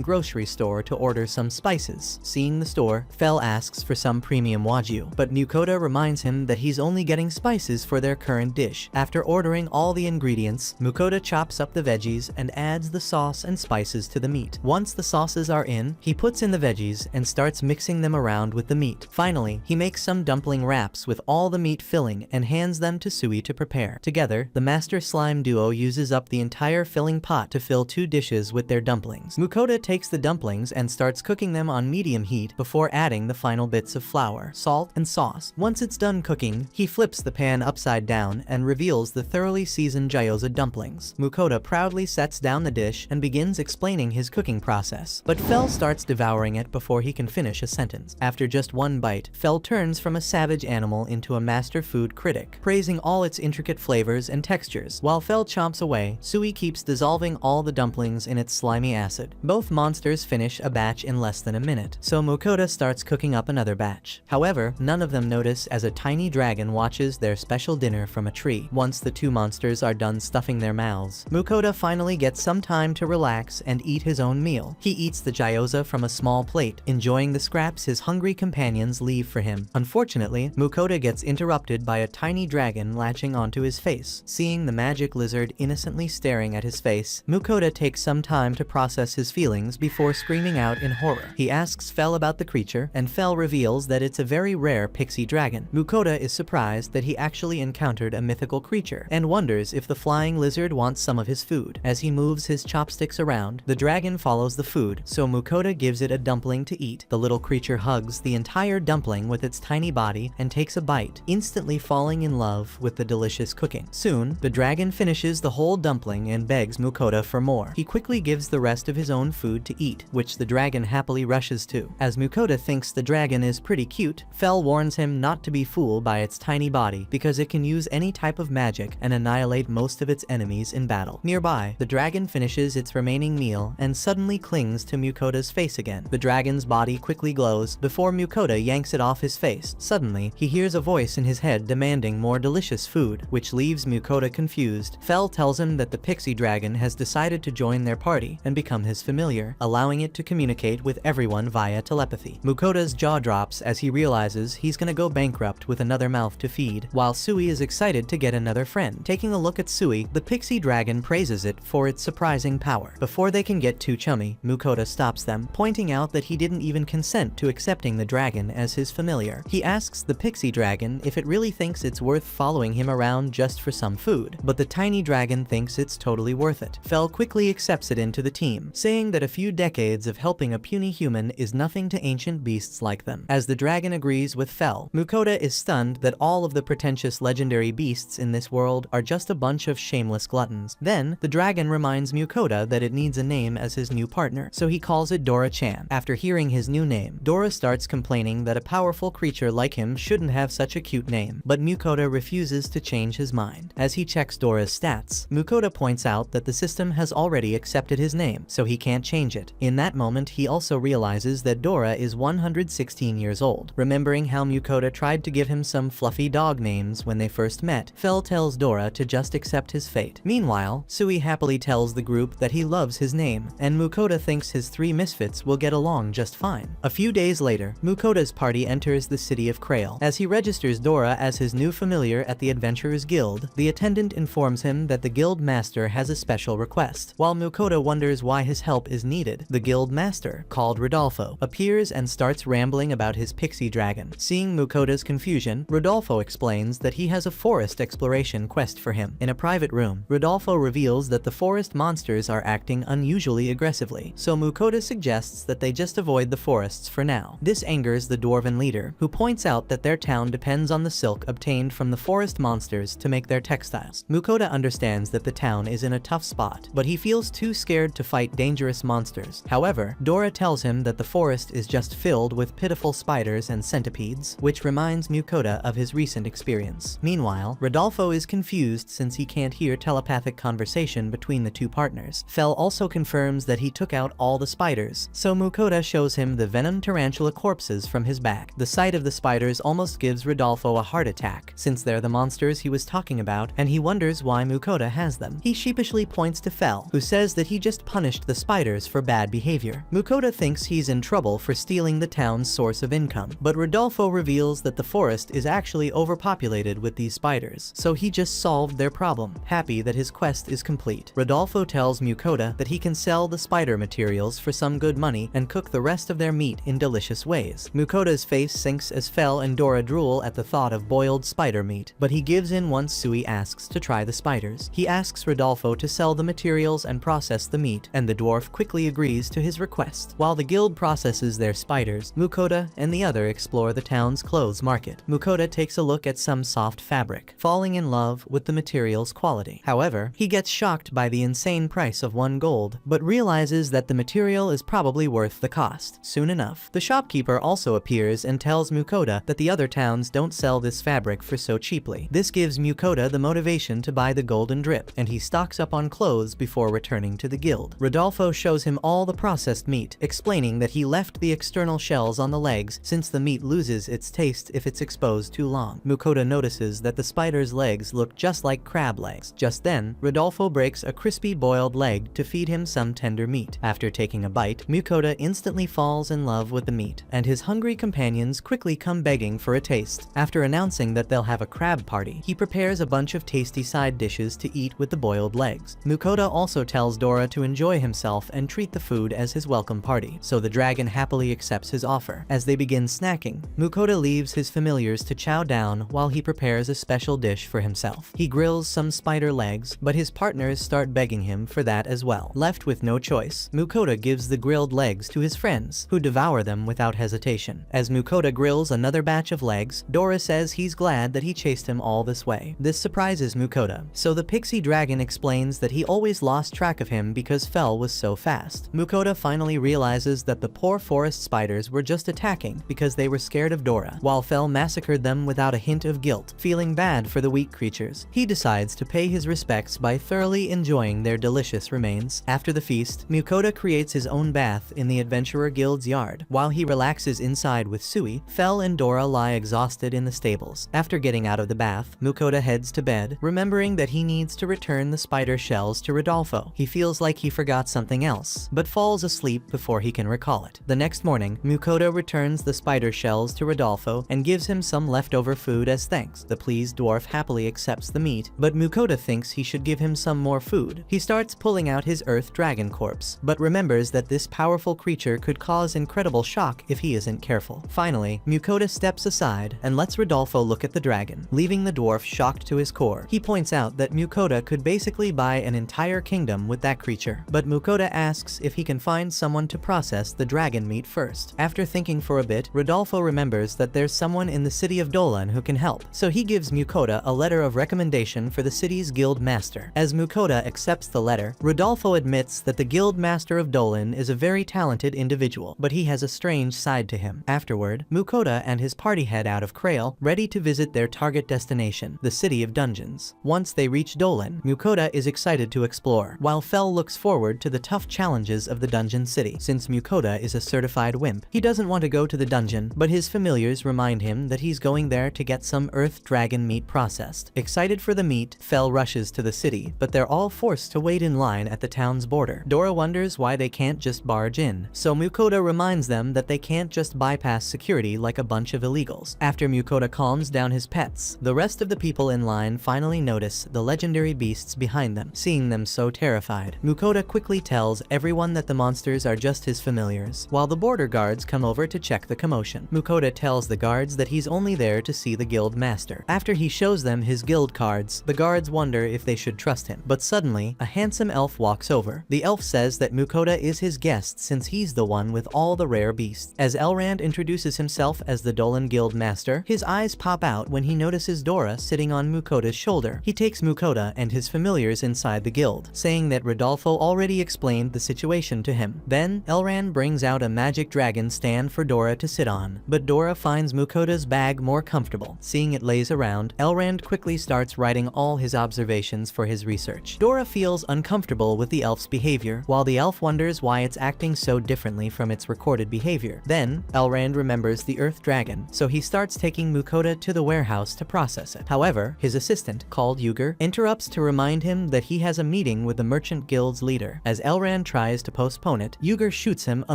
Speaker 1: grocery store to order some spices. Seeing the store, Fel asks for some premium wagyu, but Mukoda reminds him that he's only getting spices for their current dish. After ordering all the ingredients, Mukoda chops up the veggies and adds the sauce and spices to the meat. Once the sauces are in, he puts in the veggies and starts mixing them around with the meat. Finally, he makes some dumpling wraps with all the meat filling and hands them to Sui to prepare. Together, the master slime duo uses up the entire filling pot to fill 2 dishes with their dumplings. Mukoda takes the dumplings and starts cooking them on medium heat before adding the final bits of flour, salt, and sauce. Once it's done cooking, he flips the pan upside down and reveals the thoroughly seasoned gyoza dumplings. Mukoda proudly sets down the dish and begins explaining his cooking process, but Fel starts devouring it before he can finish a sentence. After just one bite, Fel turns from a savage animal into a master food critic, praising all its intricate flavors and textures. While Fel chomps away, Sui keeps dissolving all the dumplings in its slimy acid. Both monsters finish a batch in less than a minute, so Mukoda starts cooking up another batch. However, none of them notice as a tiny dragon watches their special dinner from a tree. Once the 2 monsters are done stuffing their mouths, Mukoda finally gets some time to relax and eat his own meal. He eats the gyoza from a small plate, enjoying the scraps his hungry companions leave for him. Unfortunately, Mukoda gets interrupted by a tiny dragon latching onto his face. Seeing the magic lizard innocently staring at his face, Mukoda takes some time to process his feelings before screaming out in horror. He asks Fel about the creature, and Fel reveals that it's a very rare pixie dragon. Mukoda is surprised that he actually encountered a mythical creature, and wonders if the flying lizard wants some of his food. As he moves his chopsticks around, the dragon follows the food, so Mukoda gives it a dumpling to eat. The little creature hugs the entire dumpling with its tiny body and takes a bite, instantly falling in love with the delicious cooking. Soon, the dragon finishes the whole dumpling and begs Mukoda for more. He quickly gives the rest of his own food to eat, which the dragon happily rushes to. As Mukoda thinks the dragon is pretty cute, Fel warns him not to be fooled by its tiny body because it can use any type of magic and annihilate most of its enemies in battle. Nearby, the dragon finishes its remaining meal and suddenly clings to Mukoda's face again. The dragon's body quickly glows before Mukoda yanks it off his face. Suddenly, he hears a voice in his head demanding more delicious food, which leaves Mukoda confused. Fel tells him that the pixie dragon has decided to join their party and become his familiar, allowing it to communicate with everyone via telepathy. Mukoda's jaw drops as he realizes he's gonna go bankrupt with another mouth to feed, while Sui is excited to get another friend. Taking a look at Sui, the pixie dragon praises it for its surprising power. Before they can get too chummy, Mukoda stops them, pointing out that he didn't even consent to accepting the dragon as his familiar. He asks the pixie dragon if it really thinks it's worth following him around just for some food, but the tiny dragon thinks it's totally worth it. Fel quickly accepts it into the team, saying that a few decades of helping a puny human is nothing to ancient beasts like them. As the dragon agrees with Fel, Mukoda is stunned that all of the pretentious legendary beasts in this world are just a bunch of shameless gluttons. Then, the dragon reminds Mukoda that it needs a name as his new partner, so he calls it Dora-chan. After hearing his new name, Dora starts complaining that a powerful creature like him shouldn't have such a cute name, but Mukoda refuses to change his mind. As he checks Dora's stats, Mukoda points out that the system has already accepted his name, so he can't change it. In that moment, he also realizes that Dora is 116 years old. Remembering how Mukoda tried to give him some fluffy dog names when they first met, Fel tells Dora to just accept his fate. Meanwhile, Sui happily tells the group that he loves his name, and Mukoda thinks his 3 misfits will get along just fine. A few days later, Mukoda's party enters the city of Krail. As he registers Dora as his new familiar at the Adventurers Guild, the attendant informs him that the guild master has a special request. While Mukoda wonders why his help is needed, the guild master, called Rodolfo, appears and starts rambling about his pixie dragon. Seeing Mukoda's confusion, Rodolfo explains that he has a forest exploration quest for him. In a private room, Rodolfo reveals that the forest monsters are acting unusually aggressively, so Mukoda suggests that they just avoid the forests for now. This angers the dwarven leader, who points out that their town depends on the silk obtained from the forest monsters to make their textiles. Mukoda understands that the town is in a tough spot, but he feels too scared to fight dangerous monsters. However, Dora tells him that the forest is just filled with pitiful spiders and centipedes, which reminds Mukoda of his recent experience. Meanwhile, Rodolfo is confused since he can't hear telepathic conversation between the two partners. Fel also confirms that he took out all the spiders, so Mukoda shows him the venom tarantula corpses from his back. The sight of the spiders almost gives Rodolfo a heart attack, since they're the monsters he was talking about, and he wonders why Mukoda has them. He sheepishly points to Fel, who says that he just punished the spiders for bad behavior. Mukoda thinks he's in trouble for stealing the town's source of income, but Rodolfo reveals that the forest is actually overpopulated with these spiders, so he just solved their problem, happy that his quest is complete. Rodolfo tells Mukoda that he can sell the spider materials for some good money and cook the rest of their meat in delicious ways. Mukoda's face sinks as Fel and Dora drool at the thought of boiled spider meat, but he gives in once Sui asks to try the spiders. He asks Rodolfo to sell the materials and process the meat, and the dwarf quickly agrees to his request. While the guild processes their spiders, Mukoda and the other explore the town's clothes market. Mukoda takes a look at some soft fabric, falling in love with the material's quality. However, he gets shocked by the insane price of 1 gold, but realizes that the material is probably worth the cost. Soon enough, the shopkeeper also appears and tells Mukoda that the other towns don't sell this fabric for so cheaply. This gives Mukoda the motivation to buy the golden drip, and he stocks up on clothes before returning to the guild. Rodolfo shows him all the processed meat, explaining that he left the external shells on the legs since the meat loses its taste if it's exposed too long. Mukoda notices that the spider's legs look just like crab legs. Just then, Rodolfo breaks a crispy boiled leg to feed him some tender meat. After taking a bite, Mukoda instantly falls in love with the meat, and his hungry companions quickly come begging for a taste. After announcing that they'll have a crab party, he prepares a bunch of tasty side dishes to eat with the boiled legs. Mukoda also tells Dora to enjoy himself and treat the food as his welcome party, so the dragon happily accepts his offer. As they begin snacking, Mukoda leaves his familiars to chow down while he prepares a special dish for himself. He grills some spider legs, but his partners start begging him for that as well. Left with no choice, Mukoda gives the grilled legs to his friends, who devour them without hesitation. As Mukoda grills another batch of legs, Dora says he's glad that he chased him all this way. This surprises Mukoda, so the pixie dragon explains that he always lost track of him because Fel was so fast. Mukoda finally realizes that the poor forest spiders were just attacking because they were scared of Dora, while Fel massacred them without a hint of guilt. Feeling bad for the weak creatures, he decides to pay his respects by thoroughly enjoying their delicious remains. After the feast, Mukoda creates his own bath in the Adventurer Guild's yard. While he relaxes inside with Sui, Fel and Dora lie exhausted in the stables. After getting out of the bath, Mukoda heads to bed, remembering that he needs to return the spider shells to Rodolfo. He feels like he forgot something else, but falls asleep before he can recall it. The next morning, Mukoda returns the spider shells to Rodolfo and gives him some leftover food as thanks. The pleased dwarf happily accepts the meat, but Mukoda thinks he should give him some more food. He starts pulling out his earth dragon corpse, but remembers that this powerful creature could cause incredible shock if he isn't careful. Finally, Mukoda steps aside and lets Rodolfo look at the dragon, leaving the dwarf shocked to his core. He points out that Mukoda could basically buy an entire kingdom with that creature, but Mukoda asks if he can find someone to process the dragon meat first. After thinking for a bit, Rodolfo remembers that there's someone in the city of Dolan who can help, so he gives Mukoda a letter of recommendation for the city's guild master. As Mukoda accepts the letter, Rodolfo admits that the guild master of Dolan is a very talented individual, but he has a strange side to him. Afterward, Mukoda and his party head out of Krail, ready to visit their target destination, the City of Dungeons. Once they reach Dolan, Mukoda is excited to explore, while Fel looks forward to the tough challenges of the dungeon city. Since Mukoda is a certified wimp, he doesn't want to go to the dungeon, but his familiars remind him that he's going there to get some earth dragon meat processed. Excited for the meat, Fel rushes to the city, but they're all forced to wait in line at the town's border. Dora wonders why they can't just barge in, so Mukoda reminds them that they can't just bypass security like a bunch of illegals. After Mukoda calms down his pets, the rest of the people in line finally notice the legendary beasts behind them. Seeing them so terrified, Mukoda quickly tells everyone that the monsters are just his familiars, while the border guards come over to check the commotion. Mukoda tells the guards that he's only there to see the guild master. After he shows them his guild cards, the guards wonder if they should trust him, but suddenly, a handsome elf walks over. The elf says that Mukoda is his guest since he's the one with all the rare beasts. As Elrond introduces himself as the Dolan guild master, his eyes pop out when he notices Dora sitting on Mukoda's shoulder. He takes Mukoda and his familiars inside the guild, saying that Rodolfo already explained the situation to him. Then, Elrond brings out a magic dragon stand for Dora to sit on, but Dora finds Mukoda's bag more comfortable. Seeing it lays around, Elrond quickly starts writing all his observations for his research. Dora feels uncomfortable with the elf's behavior, while the elf wonders why it's acting so differently from its recorded behavior. Then, Elrond remembers the Earth Dragon, so he starts taking Mukoda to the warehouse to process it. However, his assistant, called Uger, interrupts to remind him that he has a meeting with the Merchant Guild's leader. As Elrond tries to postpone it, Uger shoots him a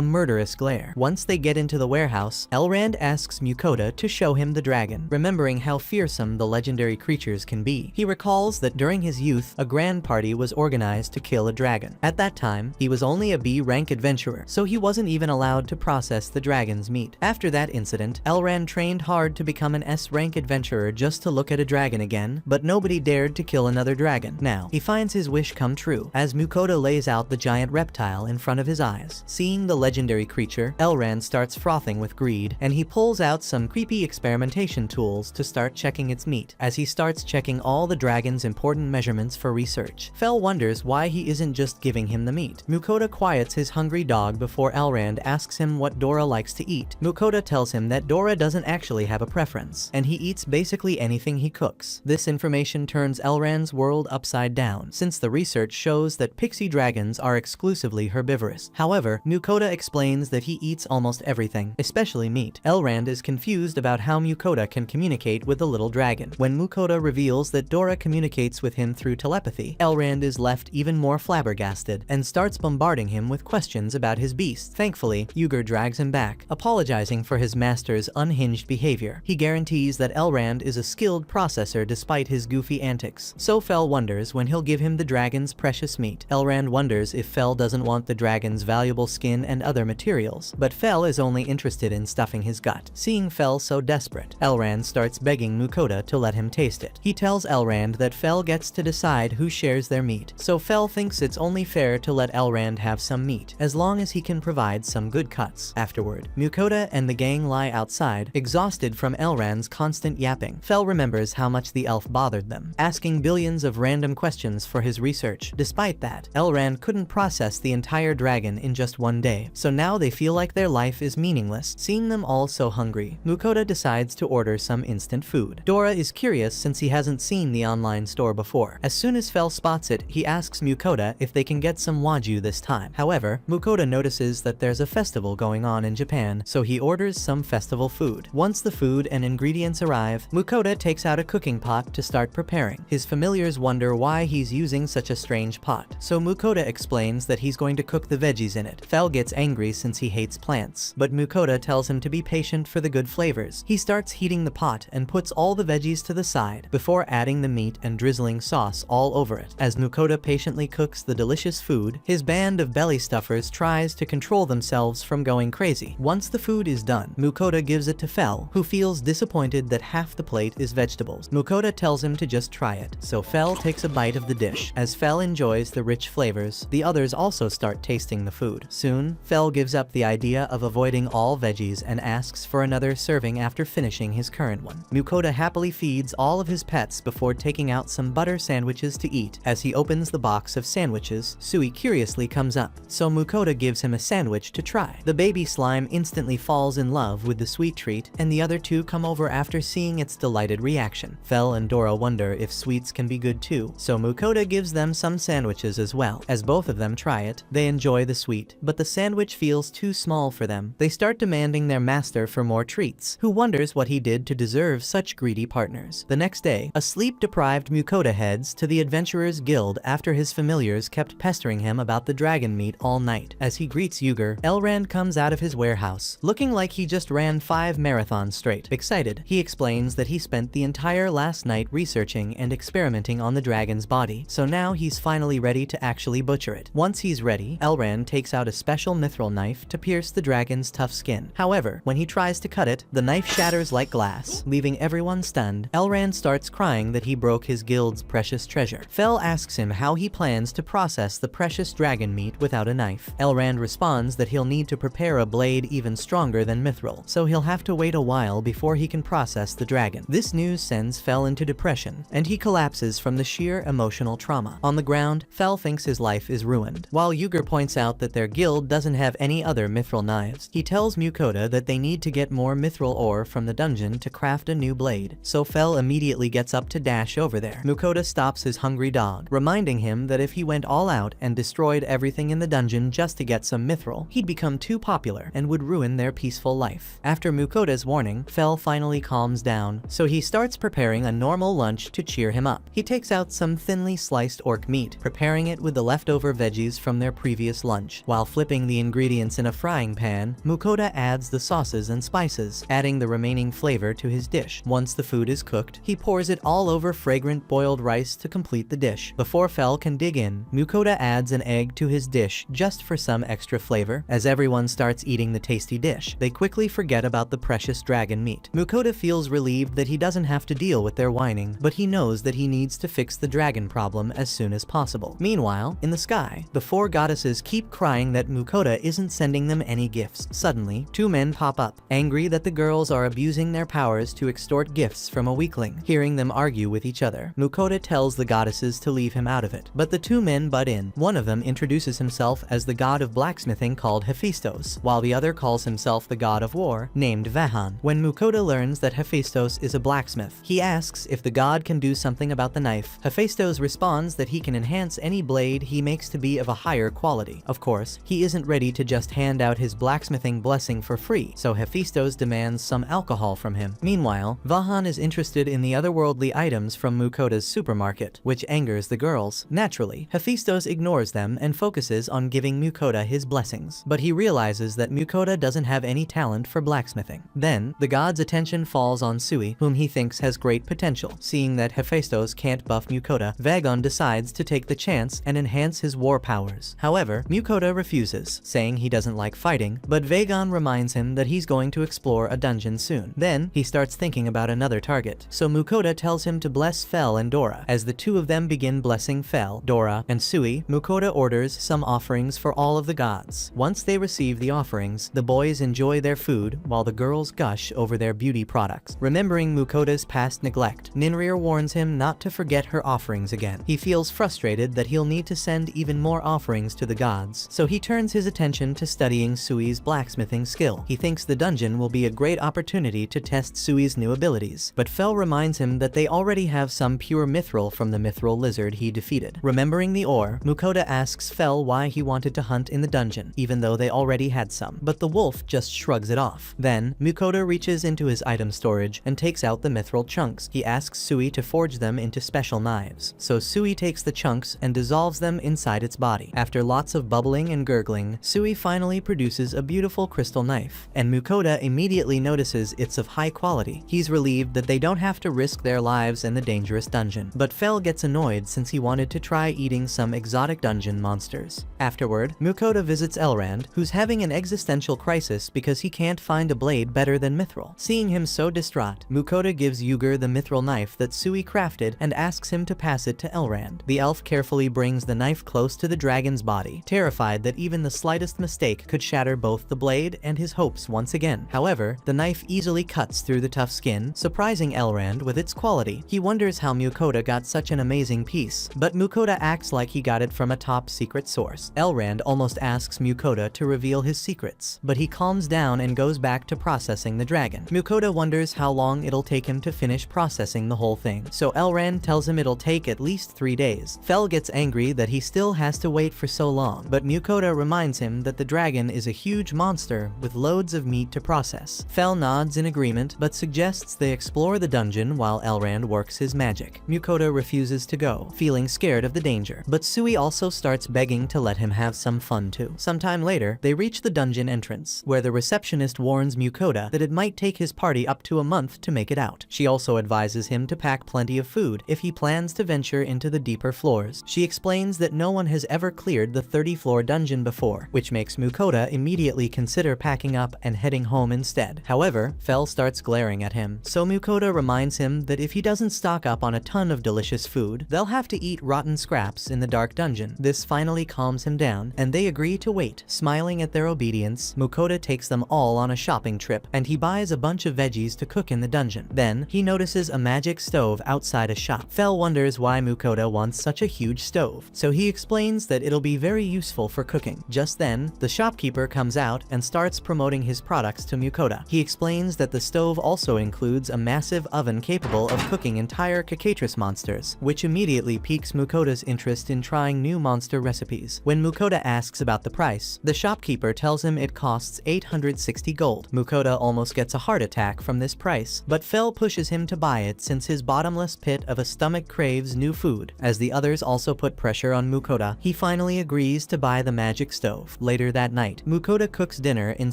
Speaker 1: murderous glare. Once they get into the warehouse, Elrond asks Mukoda to show him the dragon, remembering how fearsome the legendary creatures can be. He recalls that during his youth, a grand party was organized to kill a dragon. At that time, he was only a B-rank adventurer, so he wasn't even allowed to process the dragon's meat. After that incident, Elrond trained hard to become an S-rank adventurer just to look at a dragon again, but nobody dared to kill another dragon. Now, he finds his wish come true, as Mukoda lays out the giant reptile in front of his eyes. Seeing the legendary creature, Elrond starts frothing with greed, and he pulls out some creepy experimentation tools to start checking its meat. As he starts checking all the dragon's important measurements for research, Fel wonders why he isn't just giving him the meat. Mukoda quiets his hungry dog before Elrond asks him what Dora likes to eat. Mukoda tells him that Dora doesn't actually have a preference, and he eats basically anything he cooks. This information turns Elrond's world upside down, since the research shows that pixie dragons are exclusively herbivorous. However, Mukoda explains that he eats almost everything, especially meat. Elrond is confused about how Mukoda can communicate with the little dragon. When Mukoda reveals that Dora communicates with him through telepathy, Elrond is left even more flabbergasted and starts bombarding him with questions about his beast. Thankfully, Uger drags him back, apologizing for his master's unhinged behavior. He guarantees that Elrond is a skilled processor despite his goofy antics. So Fel wonders when he'll give him the dragon's precious meat. Elrond wonders if Fel doesn't want the dragon's valuable skin and other materials, but Fel is only interested in stuffing his gut. Seeing Fel so desperate, Elrond starts begging Mukoda to let him taste it. He tells Elrond that Fel gets to decide who shares their meat, so Fel thinks it's only fair to let Elrond have some meat, as long as he can provide some good cuts. Afterward, Mukoda and the gang lie outside, exhausted from Elrond's constant yapping. Fel remembers how much the elf bothered them, asking billions of random questions for his research. Despite that, Elrond couldn't process the entire dragon in just one day, so now they feel like their life is meaningless. Seeing them all so hungry, Mukoda decides to order some instant food. Dora is curious since he hasn't seen the online store before. As soon as Fel spots it, he asks Mukoda if they can get some wagyu this time. However, Mukoda notices that there's a festival going on in Japan, so he orders some festival food. Once the food and ingredients arrive, Mukoda takes out a cooking pot to start preparing. His familiars wonder why he's using such a strange pot, so Mukoda explains that he's going to cook the veggies in it. Fel gets angry since he hates plants, but Mukoda tells him to be patient for the good flavors. He starts heating the pot and puts all the veggies to the side, before adding the meat and drizzling sauce all over it. As Mukoda patiently cooks the delicious food, his band of belly stuffers tries to control themselves from going crazy. Once the food is done, Mukoda gives it to Fel, who feels disappointed that half the plate is vegetables. Mukoda tells him to just try it, so Fel takes a bite of the dish. As Fel enjoys the rich flavors, the others also start tasting the food. Soon, Fel gives up the idea of avoiding all veggies and asks for another serving after finishing his current one. Mukoda happily feeds all of his pets before taking out some butter sandwiches to eat. As he opens the box of sandwiches, Sui curiously comes up, so Mukoda gives him a sandwich to try. The baby slime instantly falls in love with the sweet treat, and the other two come over after seeing its delighted reaction. Fel and Dora wonder if sweets can be good too, so Mukoda gives them some sandwiches as well. As both of them try it, they enjoy the sweet, but the sandwich feels too small for them. They start demanding their master for more treats, who wonders what he did to deserve such greedy partners. The next day, a sleep-deprived Mukoda heads to the Adventurers Guild after his familiars kept pestering him about the dragon meat all night. As he greets Uger, Elrond comes out of his warehouse, looking like he just ran 5 marathons straight. Excited, he explains that he spent the entire last night researching and experimenting on the dragon's body, so now he's finally ready to actually butcher it. Once he's ready, Elrond takes out a special mithril knife to pierce the dragon's tough skin. However, when he tries to cut it, the knife shatters like glass, leaving everyone stunned. Elrond starts crying that he broke his guild's precious treasure. Fel asks him how he plans to process the precious dragon meat without a knife. Elrond responds that he'll need to prepare a blade even stronger than mithril, so he'll have to wait a while before he can process the dragon. This news sends Fel into depression, and he collapses from the sheer emotional trauma. On the ground, Fel thinks his life is ruined. While Uger points out that their guild doesn't have any other mithril knives, he tells Mukoda that they need to get more mithril ore from the dungeon to craft a new blade, so Fel immediately gets up to dash over there. Mukoda stops his hungry dog, reminding him that if he went all out and destroyed everything in the dungeon just to get some mithril, he'd become too popular and would ruin their peaceful life. After Mukota's warning, Fel finally calms down, so he starts preparing a normal lunch to cheer him up. He takes out some thinly sliced orc meat, preparing it with the leftover veggies from their previous lunch. While flipping the ingredients in a frying pan, Mukota adds the sauces and spices, adding the remaining flavor to his dish. Once the food is cooked, he pours it all over fragrant boiled rice to complete the dish. Before Fel can dig in, Mukota adds an egg to his dish just for some extra flavor. As everyone starts eating the tasty dish, they quickly forget about the precious dragon meat. Mukota feels relieved that he doesn't have to deal with their whining, but he knows that he needs to fix the dragon problem as soon as possible. Meanwhile, in the sky, the four goddesses keep crying that Mukota isn't sending them any gifts. Suddenly, two men pop up, angry that the girls are abusing their powers to extort gifts from a weakling. Hearing them argue with each other, Mukota tells the goddesses to leave him out of it, but the two men butt in. One of them introduces himself as the god of blacksmithing called Hephaestus, while the other calls himself the god of war, named Vahan. When Mukota learns that Hephaestus is a blacksmith, he asks if the god can do something about the knife. Hephaestus responds that he can enhance any blade he makes to be of a higher quality. Of course, he isn't ready to just hand out his blacksmithing blessing for free, so Hephaestus demands some alcohol from him. Meanwhile, Vahan is interested in the otherworldly items from Mukota's supermarket, which angers the girls. Naturally, Hephaestus ignores them and focuses on giving Mukota his blessings, but he realizes that Mukota doesn't have any talent for blacksmithing. Then, the god's attention falls on Sui, whom he thinks has great potential. Seeing that Hephaestus can't buff Mukota, Vagon decides to take the chance and enhance his war powers. However, Mukota refuses, saying he doesn't like fighting, but Vagon reminds him that he's going to explore a dungeon soon. Then, he starts thinking about another target, so Mukota tells him to bless Fel and Dora. As the two of them begin blessing Fel, Dora, and Sui, Mukota orders some offerings for all of the gods. Once they receive the offerings, the boys enjoy their food while the girls gush over their beauty products. Remembering Mukota's past neglect, Ninrir warns him not to forget her offerings again. He feels frustrated that he'll need to send even more offerings to the gods, so he turns his attention to studying Sui's blacksmithing skill. He thinks the dungeon will be a great opportunity to test Sui's new abilities, but Fel reminds him that they already have some pure mithril from the mithril lizard he defeated. Remembering the ore, Mukota asks Fel why he wanted to hunt in the dungeon, even though they already had some, but the wolf just shrugs it off. Then, Mukota reaches into his item storage and takes out the mithril chunks. He asks Sui to forge them into special knives, so Sui takes the chunks and dissolves them inside its body. After lots of bubbling and gurgling, Sui finally produces a beautiful crystal knife, and Mukota immediately notices it's of high quality. He's relieved that they don't have to risk their lives in the dangerous dungeon, but Fel gets annoyed since he wanted to try eating some exotic dungeon monsters. Afterward, Mukota visits Elrond, who's having an existential crisis because he can't find a blade better than mithril. Seeing him so distraught, Mukota gives Ugur the mithril knife that Sui crafted and asks him to pass it to Elrond. The elf carefully brings the knife close to the dragon's body, terrified that even the slightest mistake could shatter both the blade and his hopes once again. However, the knife easily cuts through the tough skin, surprising Elrond with its quality. He wonders how Mukota got such an amazing piece, but Mukota acts like he got it from a top secret source. Elrond almost asks Mukota to reveal his secrets, but he calms down and goes back to processing the dragon. Mukota wonders how long it'll take him to finish processing the whole thing, so Elrond tells him it'll take at least 3 days. Fel gets angry that he still has to wait for so long, but Mukota reminds him that the dragon is a huge monster with loads of meat to process. Fel nods in agreement, but suggests they explore the dungeon while Elrond works his magic. Mukota refuses to go, feeling scared of the danger, but Sui also starts begging to let him have some fun too. Sometime later, they reach the dungeon entrance, where the receptionist warns Mukota that it might take his party up to a month to make it out. She also advises him to pack plenty of food if he plans to venture into the deeper floors. She explains that no one has ever cleared the 30-floor dungeon before, which makes Mukota immediately consider packing up and heading home instead. However, Fel starts glaring at him, so Mukota reminds him that if he doesn't stock up on a ton of delicious food, they'll have to eat rotten scraps in the dark dungeon. This finally calms him down, and they agree to wait. Smiling at their obedience, Mukota takes them all on a shopping trip, and he buys a bunch of veggies to cook in the dungeon. Then, he notices a magic stove outside a shop. Fel wonders why Mukota wants such a huge stove, so he explains that it'll be very useful for cooking. Just then, the shopkeeper comes out and starts promoting his products to Mukota. He explains that the stove also includes a massive oven capable of cooking entire cacatris monsters, which immediately piques Mukota's interest in trying new monster recipes. When Mukota asks about the price, the shopkeeper tells him it costs 860 gold. Mukoda almost gets a heart attack from this price, but Fel pushes him to buy it since his bottomless pit of a stomach craves new food. As the others also put pressure on Mukoda, he finally agrees to buy the magic stove. Later that night, Mukoda cooks dinner in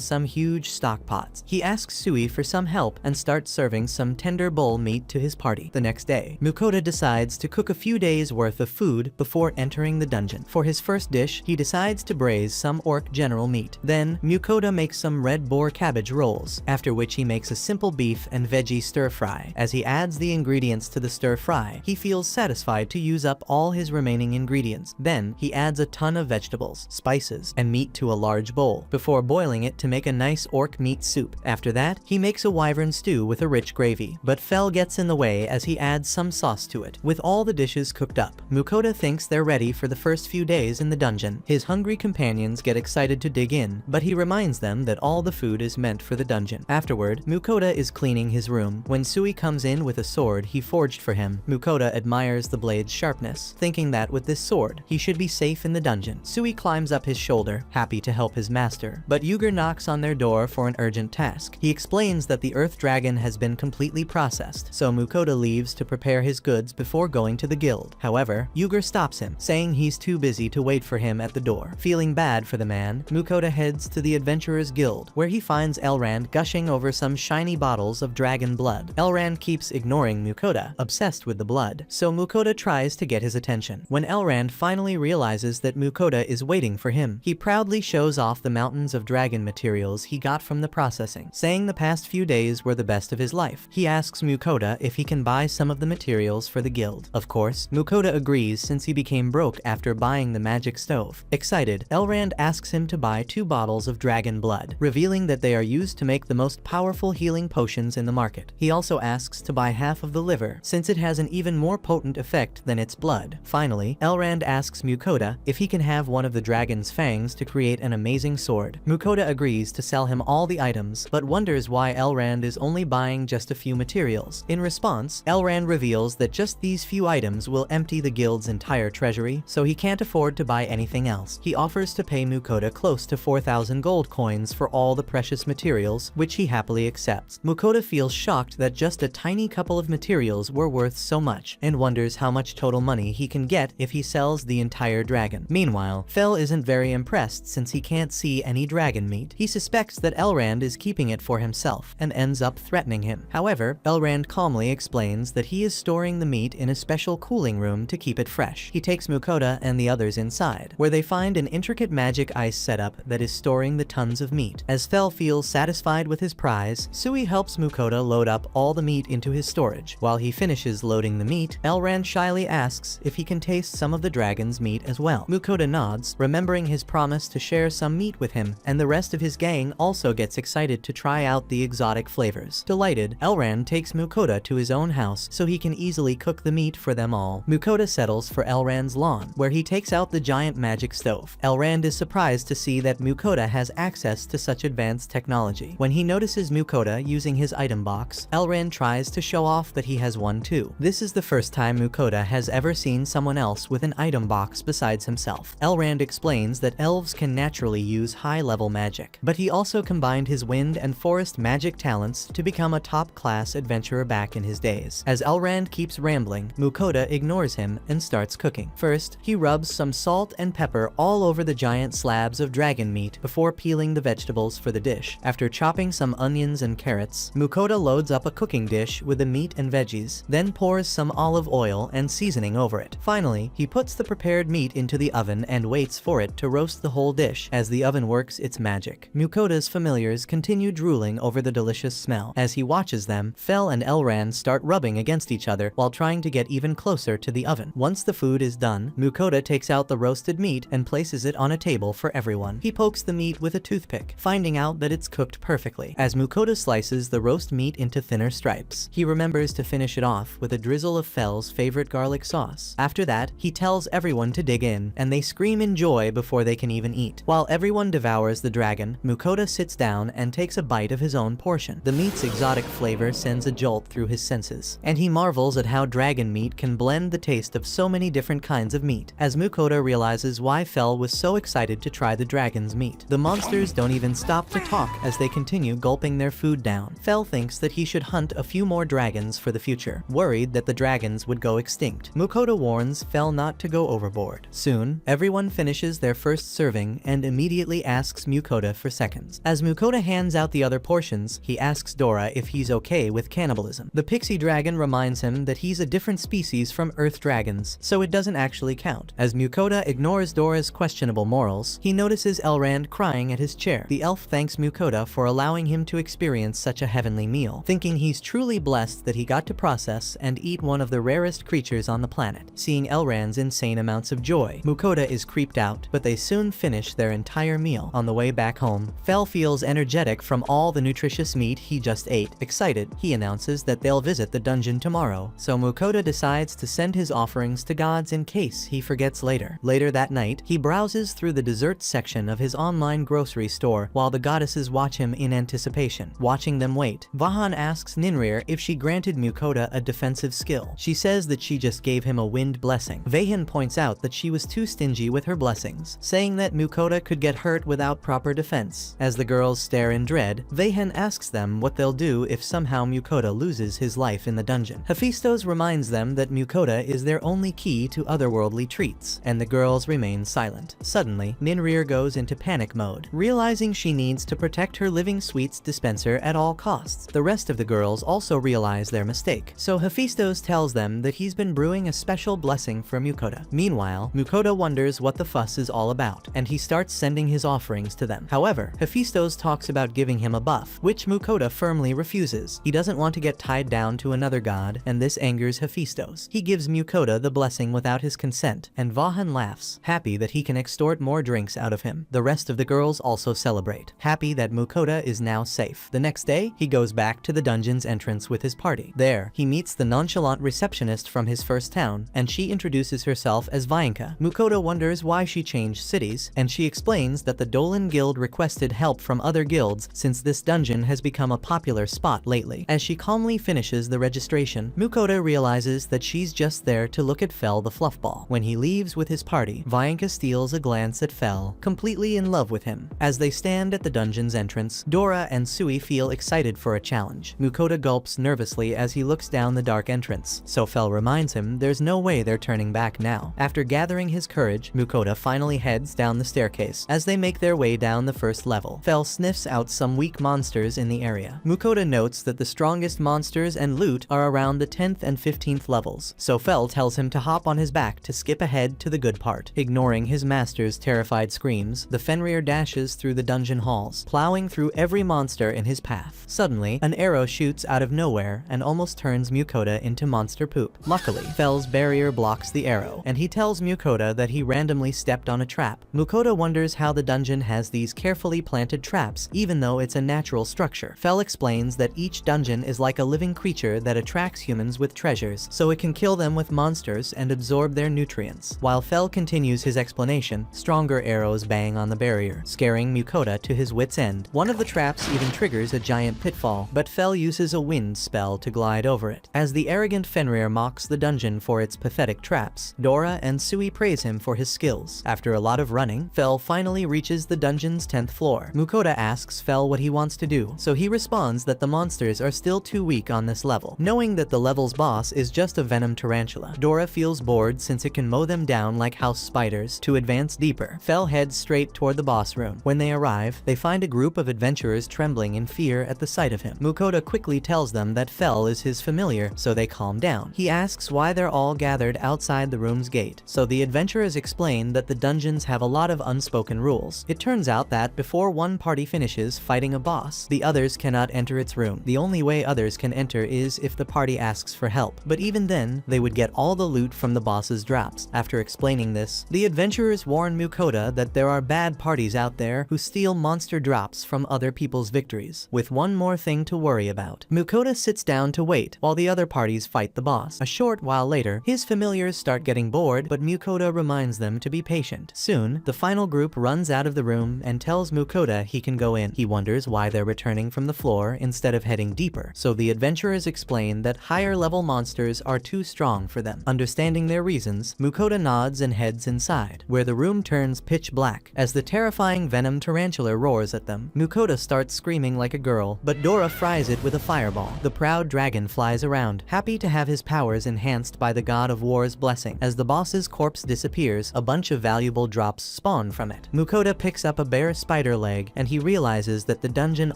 Speaker 1: some huge stock pots. He asks Sui for some help and starts serving some tender bull meat to his party. The next day, Mukoda decides to cook a few days worth of food before entering the dungeon. For his first dish, he decides to braise some orc general meat. Then, Mukoda makes some red boar cabbage rolls, after which he makes a simple beef and veggie stir-fry. As he adds the ingredients to the stir-fry, he feels satisfied to use up all his remaining ingredients. Then, he adds a ton of vegetables, spices, and meat to a large bowl, before boiling it to make a nice orc meat soup. After that, he makes a wyvern stew with a rich gravy, but Fel gets in the way as he adds some sauce to it. With all the dishes cooked up, Mukoda thinks they're ready for the first few days in the dungeon. His hungry companions get excited to dig in, but he reminds them that all the food is meant for the dungeon. Afterward, Mukoda is cleaning his room when Sui comes in with a sword he forged for him. Mukoda admires the blade's sharpness, thinking that with this sword, he should be safe in the dungeon. Sui climbs up his shoulder, happy to help his master, but Yuger knocks on their door for an urgent task. He explains that the earth dragon has been completely processed, so Mukoda leaves to prepare his goods before going to the guild. However, Yuger stops him, saying he's too busy to wait for him at the door. Feeling bad for the man, Mukoda heads to the Adventurers Guild, where he finds Elrand gushing over some shiny bottles of dragon blood. Elrand keeps ignoring Mukoda, obsessed with the blood, so Mukoda tries to get his attention. When Elrand finally realizes that Mukoda is waiting for him, he proudly shows off the mountains of dragon materials he got from the processing, saying the past few days were the best of his life. He asks Mukoda if he can buy some of the materials for the guild. Of course, Mukoda agrees since he became broke after buying the magic stove. Excited, Elrand asks him to buy 2 bottles of dragon blood, revealing that they are used to make the most powerful healing potions in the market. He also asks to buy half of the liver, since it has an even more potent effect than its blood. Finally, Elrand asks Mukoda if he can have one of the dragon's fangs to create an amazing sword. Mukoda agrees to sell him all the items, but wonders why Elrand is only buying just a few materials. In response, Elrand reveals that just these few items will empty the guild's entire treasury, so he can't afford to buy anything else. He offers to pay Mukoda close to 4,000 gold coins for all the precious materials, which he happily accepts. Mukoda feels shocked that just a tiny couple of materials were worth so much, and wonders how much total money he can get if he sells the entire dragon. Meanwhile, Fel isn't very impressed since he can't see any dragon meat. He suspects that Elrand is keeping it for himself, and ends up threatening him. However, Elrand calmly explains that he is storing the meat in a special cooling room to keep it fresh. He takes Mukoda and the others inside, where they find an intricate magic ice setup that is storing the tons of meat. As Fel feels satisfied with his prize, Sui helps Mukoda load up all the meat into his storage. While he finishes loading the meat, Elrand shyly asks if he can taste some of the dragon's meat as well. Mukoda nods, remembering his promise to share some meat with him, and the rest of his gang also gets excited to try out the exotic flavors. Delighted, Elrand takes Mukoda to his own house so he can easily cook the meat for them all. Mukoda settles for Elrand's lawn, where he takes out the giant magic stove. Elrand is surprised to see that Mukoda has access to such advanced technology. When he notices Mukoda using his item box, Elrand tries to show off that he has one too. This is the first time Mukoda has ever seen someone else with an item box besides himself. Elrand explains that elves can naturally use high-level magic, but he also combined his wind and forest magic talents to become a top-class adventurer back in his days. As Elrand keeps rambling, Mukoda ignores him and starts cooking. First, he rubs some salt and pepper all over the giant slabs of dragon meat before peeling the vegetables for the dish. After chopping some onions and carrots, Mukoda loads up a cooking dish with the meat and veggies, then pours some olive oil and seasoning over it. Finally, he puts the prepared meat into the oven and waits for it to roast the whole dish as the oven works its magic. Mukoda's familiars continue drooling over the delicious smell. As he watches them, Fel and Elrand start rubbing against each other while trying to get even closer to the oven. Once the food is done, Mukoda takes out the roasted meat and places it on a table for everyone. He pokes the meat with a toothpick, finding out that it's cooked perfectly. As Mukoda slices the roast meat into thinner stripes, he remembers to finish it off with a drizzle of Fel's favorite garlic sauce. After that, he tells everyone to dig in, and they scream in joy before they can even eat. While everyone devours the dragon, Mukoda sits down and takes a bite of his own portion. The meat's exotic flavor sends a jolt through his senses, and he marvels at how dragon meat can blend the taste of so many different kinds of meat. As Mukoda realizes why Fel was so excited to try the dragon's dragons meet. The monsters don't even stop to talk as they continue gulping their food down. Fel thinks that he should hunt a few more dragons for the future, worried that the dragons would go extinct. Mukoda warns Fel not to go overboard. Soon, everyone finishes their first serving and immediately asks Mukoda for seconds. As Mukoda hands out the other portions, he asks Dora if he's okay with cannibalism. The pixie dragon reminds him that he's a different species from Earth dragons, so it doesn't actually count. As Mukoda ignores Dora's questionable morals, he notices Elrond crying at his chair. The elf thanks Mukoda for allowing him to experience such a heavenly meal, thinking he's truly blessed that he got to process and eat one of the rarest creatures on the planet. Seeing Elrond's insane amounts of joy, Mukoda is creeped out, but they soon finish their entire meal. On the way back home, Fel feels energetic from all the nutritious meat he just ate. Excited, he announces that they'll visit the dungeon tomorrow, so Mukoda decides to send his offerings to gods in case he forgets later. Later that night, he browses through the desserts section of his online grocery store while the goddesses watch him in anticipation. Watching them wait, Vahan asks Ninrir if she granted Mukoda a defensive skill. She says that she just gave him a wind blessing. Vahan points out that she was too stingy with her blessings, saying that Mukoda could get hurt without proper defense. As the girls stare in dread, Vahan asks them what they'll do if somehow Mukoda loses his life in the dungeon. Hephaestus reminds them that Mukoda is their only key to otherworldly treats, and the girls remain silent. Suddenly, Ninrir goes into panic mode, realizing she needs to protect her living sweets dispenser at all costs. The rest of the girls also realize their mistake, so Hephaestus tells them that he's been brewing a special blessing for Mukoda. Meanwhile, Mukoda wonders what the fuss is all about, and he starts sending his offerings to them. However, Hephaestus talks about giving him a buff, which Mukoda firmly refuses. He doesn't want to get tied down to another god, and this angers Hephaestus. He gives Mukoda the blessing without his consent, and Vahan laughs, happy that he can extort more drinks out of him. The rest of the girls also celebrate, happy that Mukoda is now safe. The next day, he goes back to the dungeon's entrance with his party. There, he meets the nonchalant receptionist from his first town, and she introduces herself as Vainka. Mukoda wonders why she changed cities, and she explains that the Dolan Guild requested help from other guilds since this dungeon has become a popular spot lately. As she calmly finishes the registration, Mukoda realizes that she's just there to look at Fel the Fluffball. When he leaves with his party, Vainka steals a glance at Fel, completely in love with him. As they stand at the dungeon's entrance, Dora and Sui feel excited for a challenge. Mukoda gulps nervously as he looks down the dark entrance, so Fel reminds him there's no way they're turning back now. After gathering his courage, Mukoda finally heads down the staircase. As they make their way down the first level, Fel sniffs out some weak monsters in the area. Mukoda notes that the strongest monsters and loot are around the 10th and 15th levels, so Fel tells him to hop on his back to skip ahead to the good part. Ignoring his master's terrified screams, the Fenrir dashes through the dungeon halls, plowing through every monster in his path. Suddenly, an arrow shoots out of nowhere and almost turns Mukoda into monster poop. Luckily, Fel's barrier blocks the arrow, and he tells Mukoda that he randomly stepped on a trap. Mukoda wonders how the dungeon has these carefully planted traps, even though it's a natural structure. Fel explains that each dungeon is like a living creature that attracts humans with treasures, so it can kill them with monsters and absorb their nutrients. While Fel continues his explanation, stronger arrows bang on the barrier, scaring Mukoda to his wit's end. One of the traps even triggers a giant pitfall, but Fel uses a wind spell to glide over it. As the arrogant Fenrir mocks the dungeon for its pathetic traps, Dora and Sui praise him for his skills. After a lot of running, Fel finally reaches the dungeon's 10th floor. Mukoda asks Fel what he wants to do, so he responds that the monsters are still too weak on this level. Knowing that the level's boss is just a venom tarantula, Dora feels bored since it can mow them down like house spiders. To advance deeper, Fel heads straight toward the boss room. When they arrive, they find a group of adventurers trembling in fear at the sight of him. Mukoda quickly tells them that Fel is his familiar, so they calm down. He asks why they're all gathered outside the room's gate, so the adventurers explain that the dungeons have a lot of unspoken rules. It turns out that before one party finishes fighting a boss, the others cannot enter its room. The only way others can enter is if the party asks for help, but even then, they would get all the loot from the boss's drops. After explaining this, the adventurers warn Mukoda that there are bad parties out there who steal monster drops from other people's victories, with one more thing to worry about. Mukoda sits down to wait while the other parties fight the boss. A short while later, his familiars start getting bored, but Mukoda reminds them to be patient. Soon, the final group runs out of the room and tells Mukoda he can go in. He wonders why they're returning from the floor instead of heading deeper, so the adventurers explain that higher level monsters are too strong for them. Understanding their reasons, Mukoda nods and heads inside, where the room turns pitch black. As the terrifying venom tarantula roars at them. Mukoda starts screaming like a girl, but Dora fries it with a fireball. The proud dragon flies around, happy to have his powers enhanced by the god of war's blessing. As the boss's corpse disappears, a bunch of valuable drops spawn from it. Mukoda picks up a bare spider leg, and he realizes that the dungeon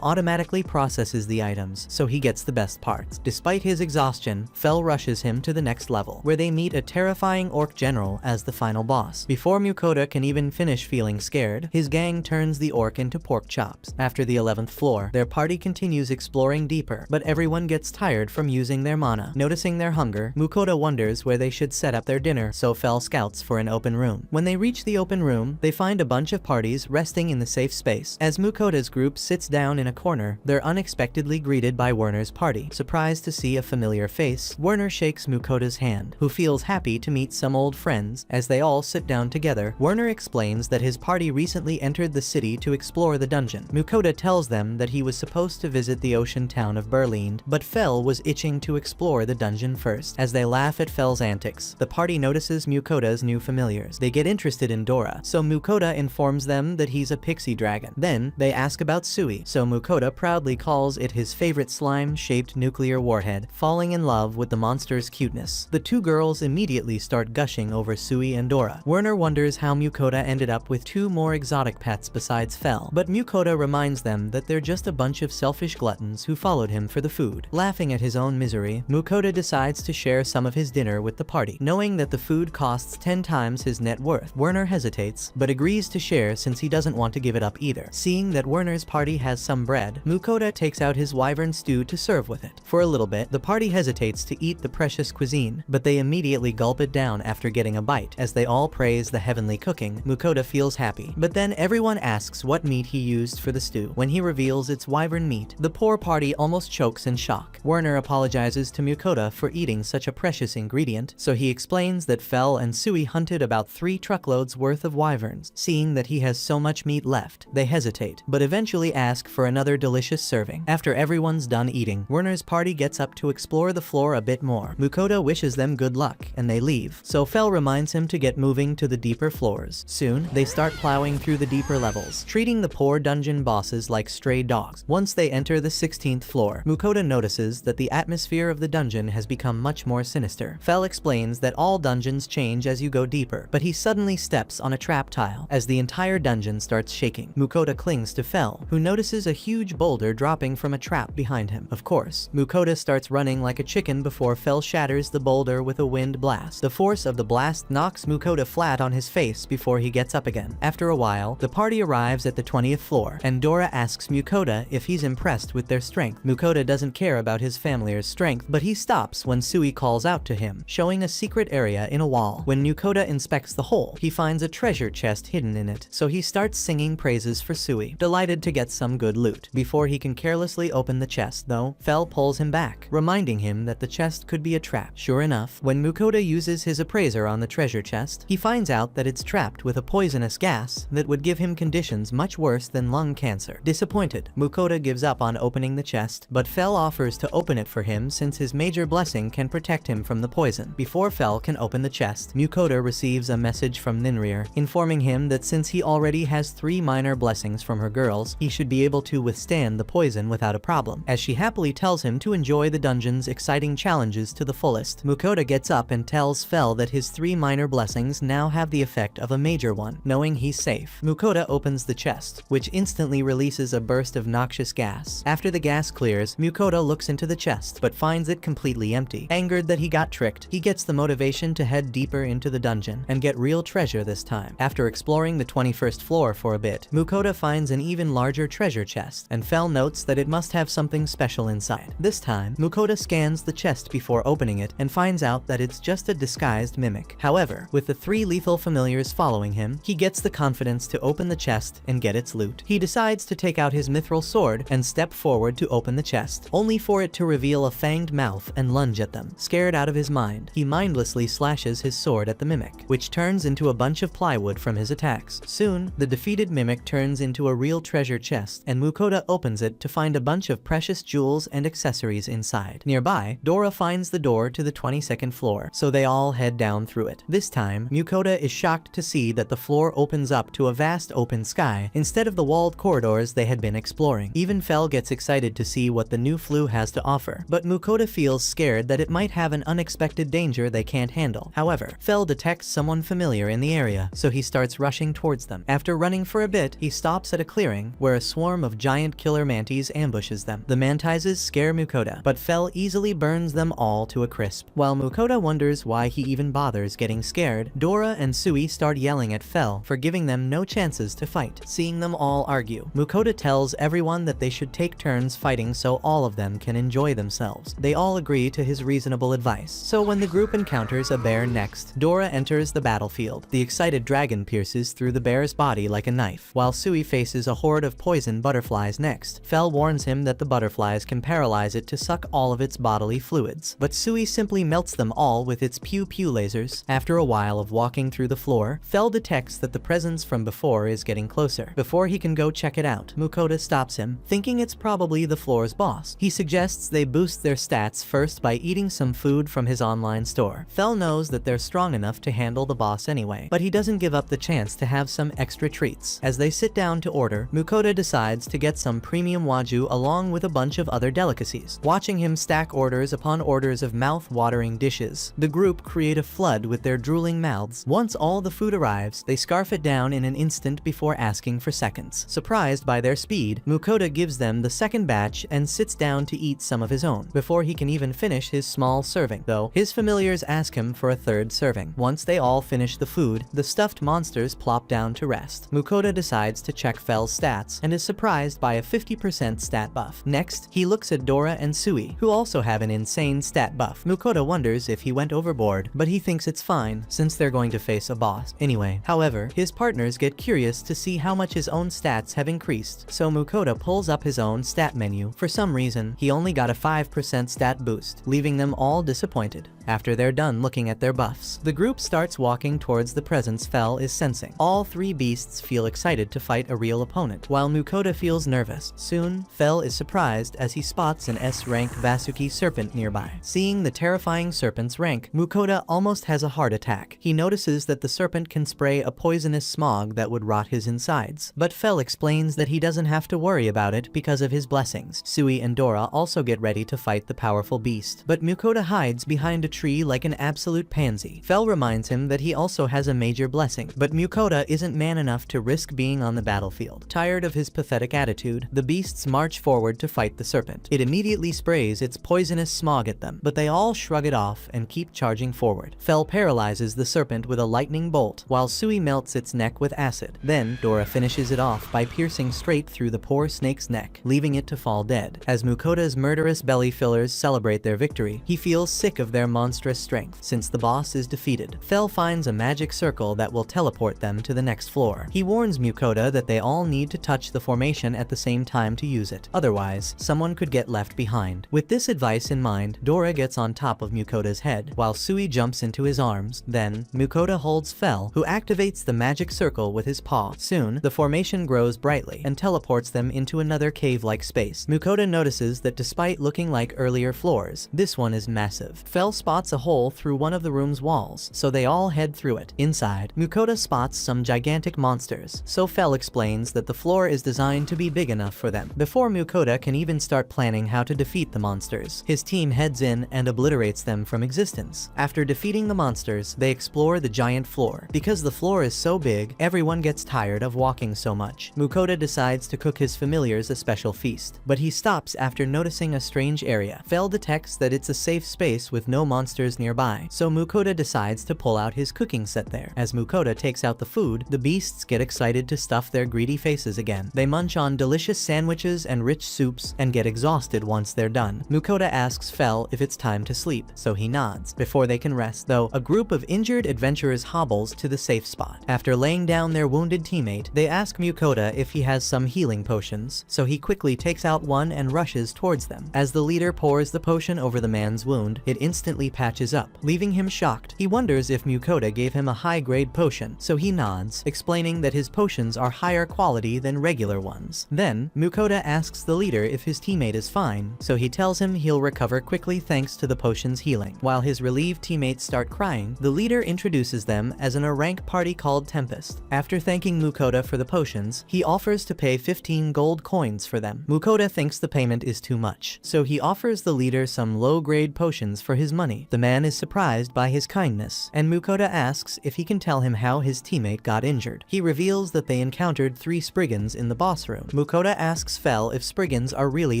Speaker 1: automatically processes the items, so he gets the best parts. Despite his exhaustion, Fel rushes him to the next level, where they meet a terrifying orc general as the final boss. Before Mukoda can even finish feeling scared, his gang turns the orc into pork chops. After the 11th floor, their party continues exploring deeper, but everyone gets tired from using their mana. Noticing their hunger, Mukoda wonders where they should set up their dinner, so Fel scouts for an open room. When they reach the open room, they find a bunch of parties resting in the safe space. As Mukoda's group sits down in a corner, they're unexpectedly greeted by Werner's party. Surprised to see a familiar face, Werner shakes Mukoda's hand, who feels happy to meet some old friends. As they all sit down together, Werner explains that his party recently entered the city to explore the dungeon. Mukoda tells them that he was supposed to visit the ocean town of Berlin, but Fel was itching to explore the dungeon first. As they laugh at Fel's antics, the party notices Mukoda's new familiars. They get interested in Dora, so Mukoda informs them that he's a pixie dragon. Then, they ask about Sui, so Mukoda proudly calls it his favorite slime-shaped nuclear warhead, falling in love with the monster's cuteness. The two girls immediately start gushing over Sui and Dora. Werner wonders how Mukoda ended up with two more exotic pets besides Fel, but Mukoda reminds them that they're just a bunch of selfish gluttons who followed him for the food. Laughing at his own misery, Mukoda decides to share some of his dinner with the party. Knowing that the food costs 10 times his net worth, Werner hesitates, but agrees to share since he doesn't want to give it up either. Seeing that Werner's party has some bread, Mukoda takes out his wyvern stew to serve with it. For a little bit, the party hesitates to eat the precious cuisine, but they immediately gulp it down after getting a bite. As they all praise the heavenly cooking, Mukoda feels happy. But then everyone asks what meat he used for the stew. When he reveals it's wyvern meat, the poor party almost chokes in shock. Werner apologizes to Mukoda for eating such a precious ingredient, so he explains that Fel and Sui hunted about 3 truckloads worth of wyverns. Seeing that he has so much meat left, they hesitate, but eventually ask for another delicious serving. After everyone's done eating, Werner's party gets up to explore the floor a bit more. Mukoda wishes them good luck, and they leave, so Fel reminds him to get moving to the deeper floors. Soon, they start plowing through the deeper levels, treating the poor dungeon bosses like stray dogs. Once they enter the 16th floor, Mukoda notices that the atmosphere of the dungeon has become much more sinister. Fel explains that all dungeons change as you go deeper, but he suddenly steps on a trap tile as the entire dungeon starts shaking. Mukoda clings to Fel, who notices a huge boulder dropping from a trap behind him. Of course, Mukoda starts running like a chicken before Fel shatters the boulder with a wind blast. The force of the blast knocks Mukoda flat on his face before he gets up again. After a while, the party arrives at the 20th floor, and Dora asks Mukoda if he's impressed with their strength. Mukoda doesn't care about his family's strength, but he stops when Sui calls out to him, showing a secret area in a wall. When Mukoda inspects the hole, he finds a treasure chest hidden in it, so he starts singing praises for Sui, delighted to get some good loot. Before he can carelessly open the chest, though, Fel pulls him back, reminding him that the chest could be a trap. Sure enough, when Mukoda uses his appraiser on the treasure chest, he finds out that it's trapped with a poisonous gas that would give him conditions much worse than lung cancer. Disappointed, Mukoda gives up on opening the chest, but Fel offers to open it for him since his major blessing can protect him from the poison. Before Fel can open the chest, Mukoda receives a message from Ninrir, informing him that since he already has 3 minor blessings from her girls, he should be able to withstand the poison without a problem. As she happily tells him to enjoy the dungeon's exciting challenges to the fullest, Mukoda gets up and tells Fel that his 3 minor blessings now have the effect of a major one. Knowing he's safe, Mukoda opens the chest, which instantly releases a burst of noxious gas. After the gas clears, Mukoda looks into the chest, but finds it completely empty. Angered that he got tricked, he gets the motivation to head deeper into the dungeon and get real treasure this time. After exploring the 21st floor for a bit, Mukoda finds an even larger treasure chest, and Fel notes that it must have something special inside. This time, Mukoda scans the chest before opening it and finds out that it's just a disguised mimic. However, with the 3 lethal familiars following him, he gets the confidence to open the chest and get its loot. He decides to take out his mithril sword and step forward to open the chest, only for it to reveal a fanged mouth and lunge at them. Scared out of his mind, he mindlessly slashes his sword at the mimic, which turns into a bunch of plywood from his attacks. Soon, the defeated mimic turns into a real treasure chest, and Mukoda opens it to find a bunch of precious jewels and accessories inside. Nearby, Dora finds the door to the 22nd floor, so they all head down through it. This time, Mukoda is shocked to see that the floor opens up up to a vast open sky instead of the walled corridors they had been exploring. Even Fel gets excited to see what the new flue has to offer, but Mukoda feels scared that it might have an unexpected danger they can't handle. However, Fel detects someone familiar in the area, so he starts rushing towards them. After running for a bit, he stops at a clearing where a swarm of giant killer mantis ambushes them. The mantises scare Mukoda, but Fel easily burns them all to a crisp. While Mukoda wonders why he even bothers getting scared, Dora and Sui start yelling at Fel for giving them no chances to fight. Seeing them all argue, Mukoda tells everyone that they should take turns fighting so all of them can enjoy themselves. They all agree to his reasonable advice. So when the group encounters a bear next, Dora enters the battlefield. The excited dragon pierces through the bear's body like a knife, while Sui faces a horde of poison butterflies next. Fel warns him that the butterflies can paralyze it to suck all of its bodily fluids, but Sui simply melts them all with its pew-pew lasers. After a while of walking through the floor, Fel detects that the presence from before is getting closer. Before he can go check it out, Mukoda stops him, thinking it's probably the floor's boss. He suggests they boost their stats first by eating some food from his online store. Fel knows that they're strong enough to handle the boss anyway, but he doesn't give up the chance to have some extra treats. As they sit down to order, Mukoda decides to get some premium wagyu along with a bunch of other delicacies. Watching him stack orders upon orders of mouth-watering dishes, the group create a flood with their drooling mouths. Once all the food arrives, they scarf it down in an instant before asking for seconds. Surprised by their speed, Mukoda gives them the second batch and sits down to eat some of his own, before he can even finish his small serving, though his familiars ask him for a third serving. Once they all finish the food, the stuffed monsters plop down to rest. Mukoda decides to check Fel's stats and is surprised by a 50% stat buff. Next, he looks at Dora and Sui, who also have an insane stat buff. Mukoda wonders if he went overboard, but he thinks it's fine since they're going to face a boss anyway. However, his partners get curious to see how much his own stats have increased, so Mukoda pulls up his own stat menu. For some reason, he only got a 5% stat boost, leaving them all disappointed. After they're done looking at their buffs, the group starts walking towards the presence Fel is sensing. All three beasts feel excited to fight a real opponent, while Mukoda feels nervous. Soon, Fel is surprised as he spots an S-rank Vasuki serpent nearby. Seeing the terrifying serpent's rank, Mukoda almost has a heart attack. He notices that the serpent can spray a poisonous smog that would rot his insides, but Fel explains that he doesn't have to worry about it because of his blessings. Sui and Dora also get ready to fight the powerful beast, but Mukoda hides behind a tree like an absolute pansy. Fel reminds him that he also has a major blessing, but Mukoda isn't man enough to risk being on the battlefield. Tired of his pathetic attitude, the beasts march forward to fight the serpent. It immediately sprays its poisonous smog at them, but they all shrug it off and keep charging forward. Fel paralyzes the serpent with a lightning bolt, while Sui melts its neck with acid. Then, Dora finishes it off by piercing straight through the poor snake's neck, leaving it to fall dead. As Mukoda's murderous belly fillers celebrate their victory, he feels sick of their monstrous strength. Since the boss is defeated, Fel finds a magic circle that will teleport them to the next floor. He warns Mukoda that they all need to touch the formation at the same time to use it. Otherwise, someone could get left behind. With this advice in mind, Dora gets on top of Mukoda's head, while Sui jumps into his arms. Then, Mukoda holds Fel, who activates the magic circle with his paw. Soon, the formation grows brightly and teleports them into another cave-like space. Mukoda notices that despite looking like earlier floors, this one is massive. Fel spots a hole through one of the room's walls, so they all head through it. Inside, Mukoda spots some gigantic monsters, so Fel explains that the floor is designed to be big enough for them. Before Mukoda can even start planning how to defeat the monsters, his team heads in and obliterates them from existence. After defeating the monsters, they explore the giant floor. Because the floor is so big, everyone gets tired of walking so much. Mukoda decides to cook his familiars a special feast, but he stops after noticing a strange area. Fel detects that it's a safe space with no monsters nearby, so Mukoda decides to pull out his cooking set there. As Mukoda takes out the food, the beasts get excited to stuff their greedy faces again. They munch on delicious sandwiches and rich soups and get exhausted once they're done. Mukoda asks Fel if it's time to sleep, so he nods. Before they can rest, though, a group of injured adventurers hobbles to the safe spot. After laying down their wounded teammate, they ask Mukoda if he has some healing potions, so he quickly takes out one and rushes towards them. As the leader pours the potion over the man's wound, it instantly patches up, leaving him shocked. He wonders if Mukoda gave him a high-grade potion, so he nods, explaining that his potions are higher quality than regular ones. Then, Mukoda asks the leader if his teammate is fine, so he tells him he'll recover quickly thanks to the potion's healing. While his relieved teammates start crying, the leader introduces them as an A-rank party called Tempest. After thanking Mukoda for the potions, he offers to pay 15 gold coins for them. Mukoda thinks the payment is too much, so he offers the leader some low-grade potions for his money. The man is surprised by his kindness, and Mukoda asks if he can tell him how his teammate got injured. He reveals that they encountered 3 Spriggans in the boss room. Mukoda asks Fel if Spriggans are really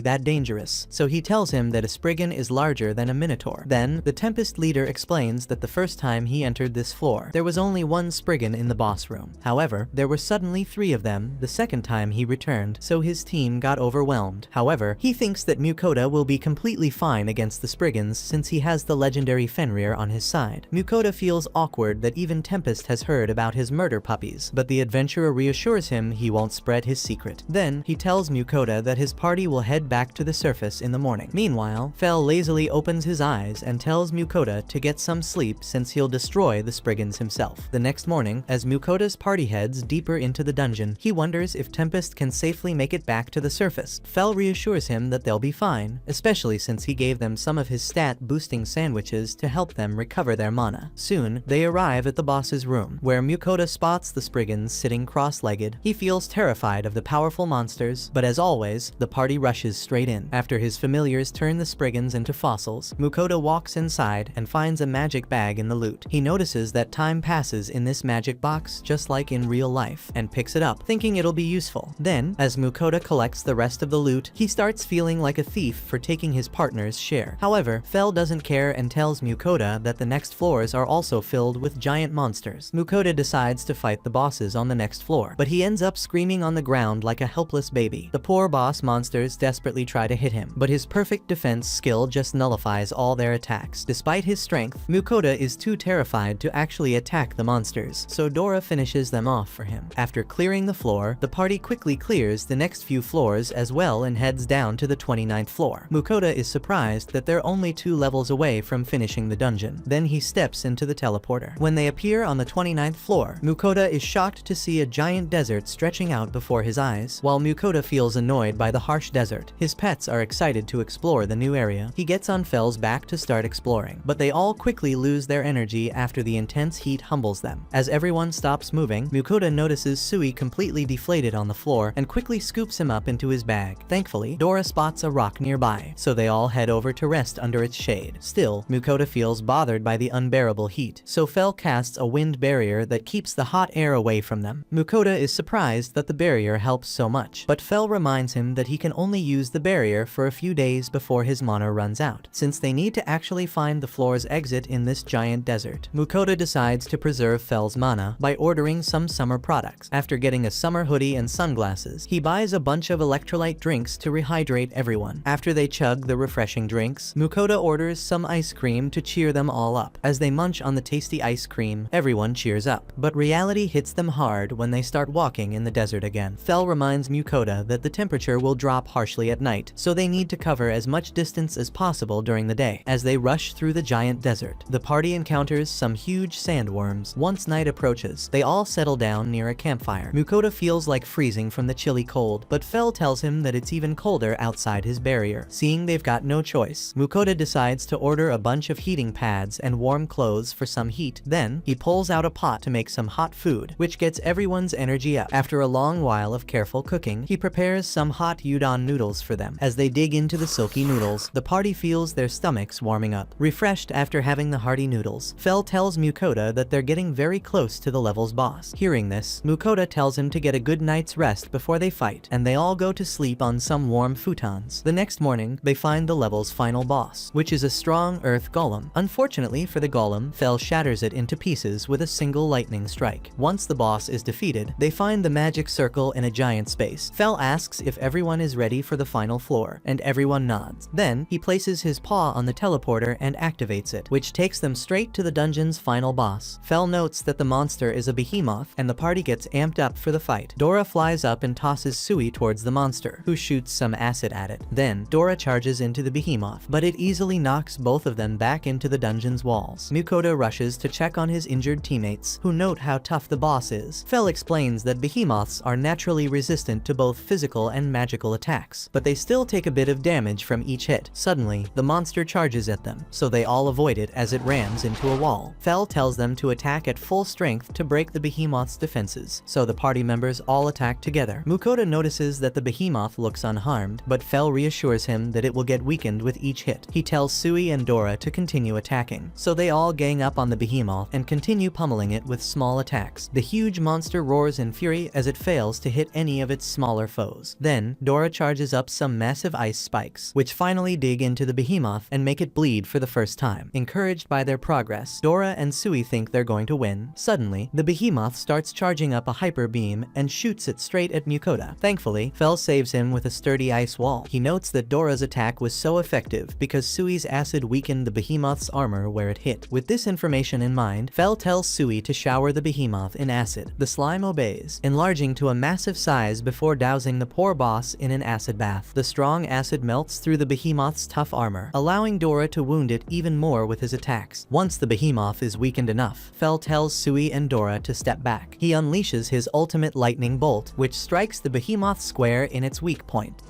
Speaker 1: that dangerous, so he tells him that a Spriggan is larger than a Minotaur. Then, the Tempest leader explains that the first time he entered this floor, there was only 1 Spriggan in the boss room. However, there were suddenly 3 of them the second time he returned, so his team got overwhelmed. However, he thinks that Mukoda will be completely fine against the Spriggans since he has the legendary Fenrir on his side. Mukoda feels awkward that even Tempest has heard about his murder puppies, but the adventurer reassures him he won't spread his secret. Then, he tells Mukoda that his party will head back to the surface in the morning. Meanwhile, Fel lazily opens his eyes and tells Mukoda to get some sleep since he'll destroy the Spriggans himself. The next morning, as Mukoda's party heads deeper into the dungeon, he wonders if Tempest can safely make it back to the surface. Fel reassures him that they'll be fine, especially since he gave them some of his stat-boosting sandwiches to help them recover their mana. Soon, they arrive at the boss's room, where Mukoda spots the Spriggans sitting cross-legged. He feels terrified of the powerful monsters, but as always, the party rushes straight in. After his familiars turn the Spriggans into fossils, Mukoda walks inside and finds a magic bag in the loot. He notices that time passes in this magic box just like in real life, and picks it up, thinking it'll be useful. Then, as Mukoda collects the rest of the loot, he starts feeling like a thief for taking his partner's share. However, Fel doesn't care and tells Mukoda that the next floors are also filled with giant monsters. Mukoda decides to fight the bosses on the next floor, but he ends up screaming on the ground like a helpless baby. The poor boss monsters desperately try to hit him, but his perfect defense skill just nullifies all their attacks. Despite his strength, Mukoda is too terrified to actually attack the monsters, so Dora finishes them off for him. After clearing the floor, the party quickly clears the next few floors as well and heads down to the 29th floor. Mukoda is surprised that they're only 2 levels away from finishing the dungeon. Then he steps into the teleporter. When they appear on the 29th floor, Mukoda is shocked to see a giant desert stretching out before his eyes. While Mukoda feels annoyed by the harsh desert, his pets are excited to explore the new area. He gets on Fel's back to start exploring, but they all quickly lose their energy after the intense heat humbles them. As everyone stops moving, Mukoda notices Sui completely deflated on the floor and quickly scoops him up into his bag. Thankfully, Dora spots a rock nearby, so they all head over to rest under its shade. Still, Mukoda feels bothered by the unbearable heat, so Fel casts a wind barrier that keeps the hot air away from them. Mukoda is surprised that the barrier helps so much, but Fel reminds him that he can only use the barrier for a few days before his mana runs out, since they need to actually find the floor's exit in this giant desert. Mukoda decides to preserve Fel's mana by ordering some summer products. After getting a summer hoodie and sunglasses, he buys a bunch of electrolyte drinks to rehydrate everyone. After they chug the refreshing drinks, Mukoda orders some ice cream to cheer them all up. As they munch on the tasty ice cream, everyone cheers up. But reality hits them hard when they start walking in the desert again. Fel reminds Mukoda that the temperature will drop harshly at night, so they need to cover as much distance as possible during the day. As they rush through the giant desert, the party encounters some huge sandworms. Once night approaches, they all settle down near a campfire. Mukoda feels like freezing from the chilly cold, but Fel tells him that it's even colder outside his barrier. Seeing they've got no choice, Mukoda decides to order a bunch of heating pads and warm clothes for some heat. Then, he pulls out a pot to make some hot food, which gets everyone's energy up. After a long while of careful cooking, he prepares some hot udon noodles for them. As they dig into the silky noodles, the party feels their stomachs warming up. Refreshed after having the hearty noodles, Fel tells Mukoda that they're getting very close to the level's boss. Hearing this, Mukoda tells him to get a good night's rest before they fight, and they all go to sleep on some warm futons. The next morning, they find the level's final boss, which is a strong earth golem. Unfortunately for the golem, Fel shatters it into pieces with a single lightning strike. Once the boss is defeated, they find the magic circle in a giant space. Fel asks if everyone is ready for the final floor, and everyone nods. Then, he places his paw on the teleporter and activates it, which takes them straight to the dungeon's final boss. Fel notes that the monster is a behemoth, and the party gets amped up for the fight. Dora flies up and tosses Sui towards the monster, who shoots some acid at it. Then, Dora charges into the behemoth, but it easily knocks both of them back into the dungeon's walls. Mukoda rushes to check on his injured teammates, who note how tough the boss is. Fel explains that behemoths are naturally resistant to both physical and magical attacks, but they still take a bit of damage from each hit. Suddenly, the monster charges at them, so they all avoid it as it rams into a wall. Fel tells them to attack at full strength to break the behemoth's defenses, so the party members all attack together. Mukoda notices that the behemoth looks unharmed, but Fel reassures him that it will get weakened with each hit. He tells Sui and Dora to continue attacking, so they all gang up on the behemoth and continue pummeling it with small attacks. The huge monster roars in fury as it fails to hit any of its smaller foes. Then, Dora charges up some massive ice spikes, which finally dig into the behemoth and make it bleed for the first time. Encouraged by their progress, Dora and Sui think they're going to win. Suddenly, the behemoth starts charging up a hyper beam and shoots it straight at Mukoda. Thankfully, Fel saves him with a sturdy ice wall. He notes that Dora's attack was so effective because Sui's acid weakened the behemoth's armor where it hit. With this information in mind, Fel tells Sui to shower the behemoth in acid. The slime obeys, enlarging to a massive size before dousing the poor boss in an acid bath. The strong acid melts through the behemoth's tough armor, allowing Dora to wound it even more with his attacks. Once the behemoth is weakened enough, Fel tells Sui and Dora to step back. He unleashes his ultimate lightning bolt, which strikes the behemoth square in its weak point.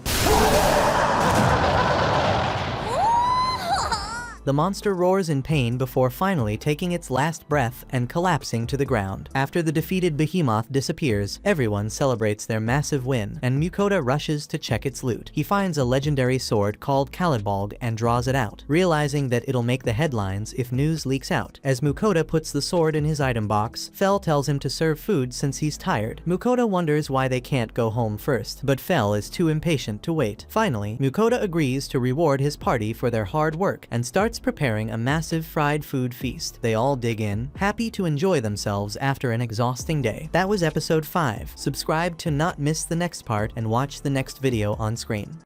Speaker 1: The monster roars in pain before finally taking its last breath and collapsing to the ground. After the defeated behemoth disappears, everyone celebrates their massive win, and Mukoda rushes to check its loot. He finds a legendary sword called Kalidbolg and draws it out, realizing that it'll make the headlines if news leaks out. As Mukoda puts the sword in his item box, Fel tells him to serve food since he's tired. Mukoda wonders why they can't go home first, but Fel is too impatient to wait. Finally, Mukoda agrees to reward his party for their hard work and starts preparing a massive fried food feast. They all dig in, happy to enjoy themselves after an exhausting day. That was episode 5. Subscribe to not miss the next part and watch the next video on screen.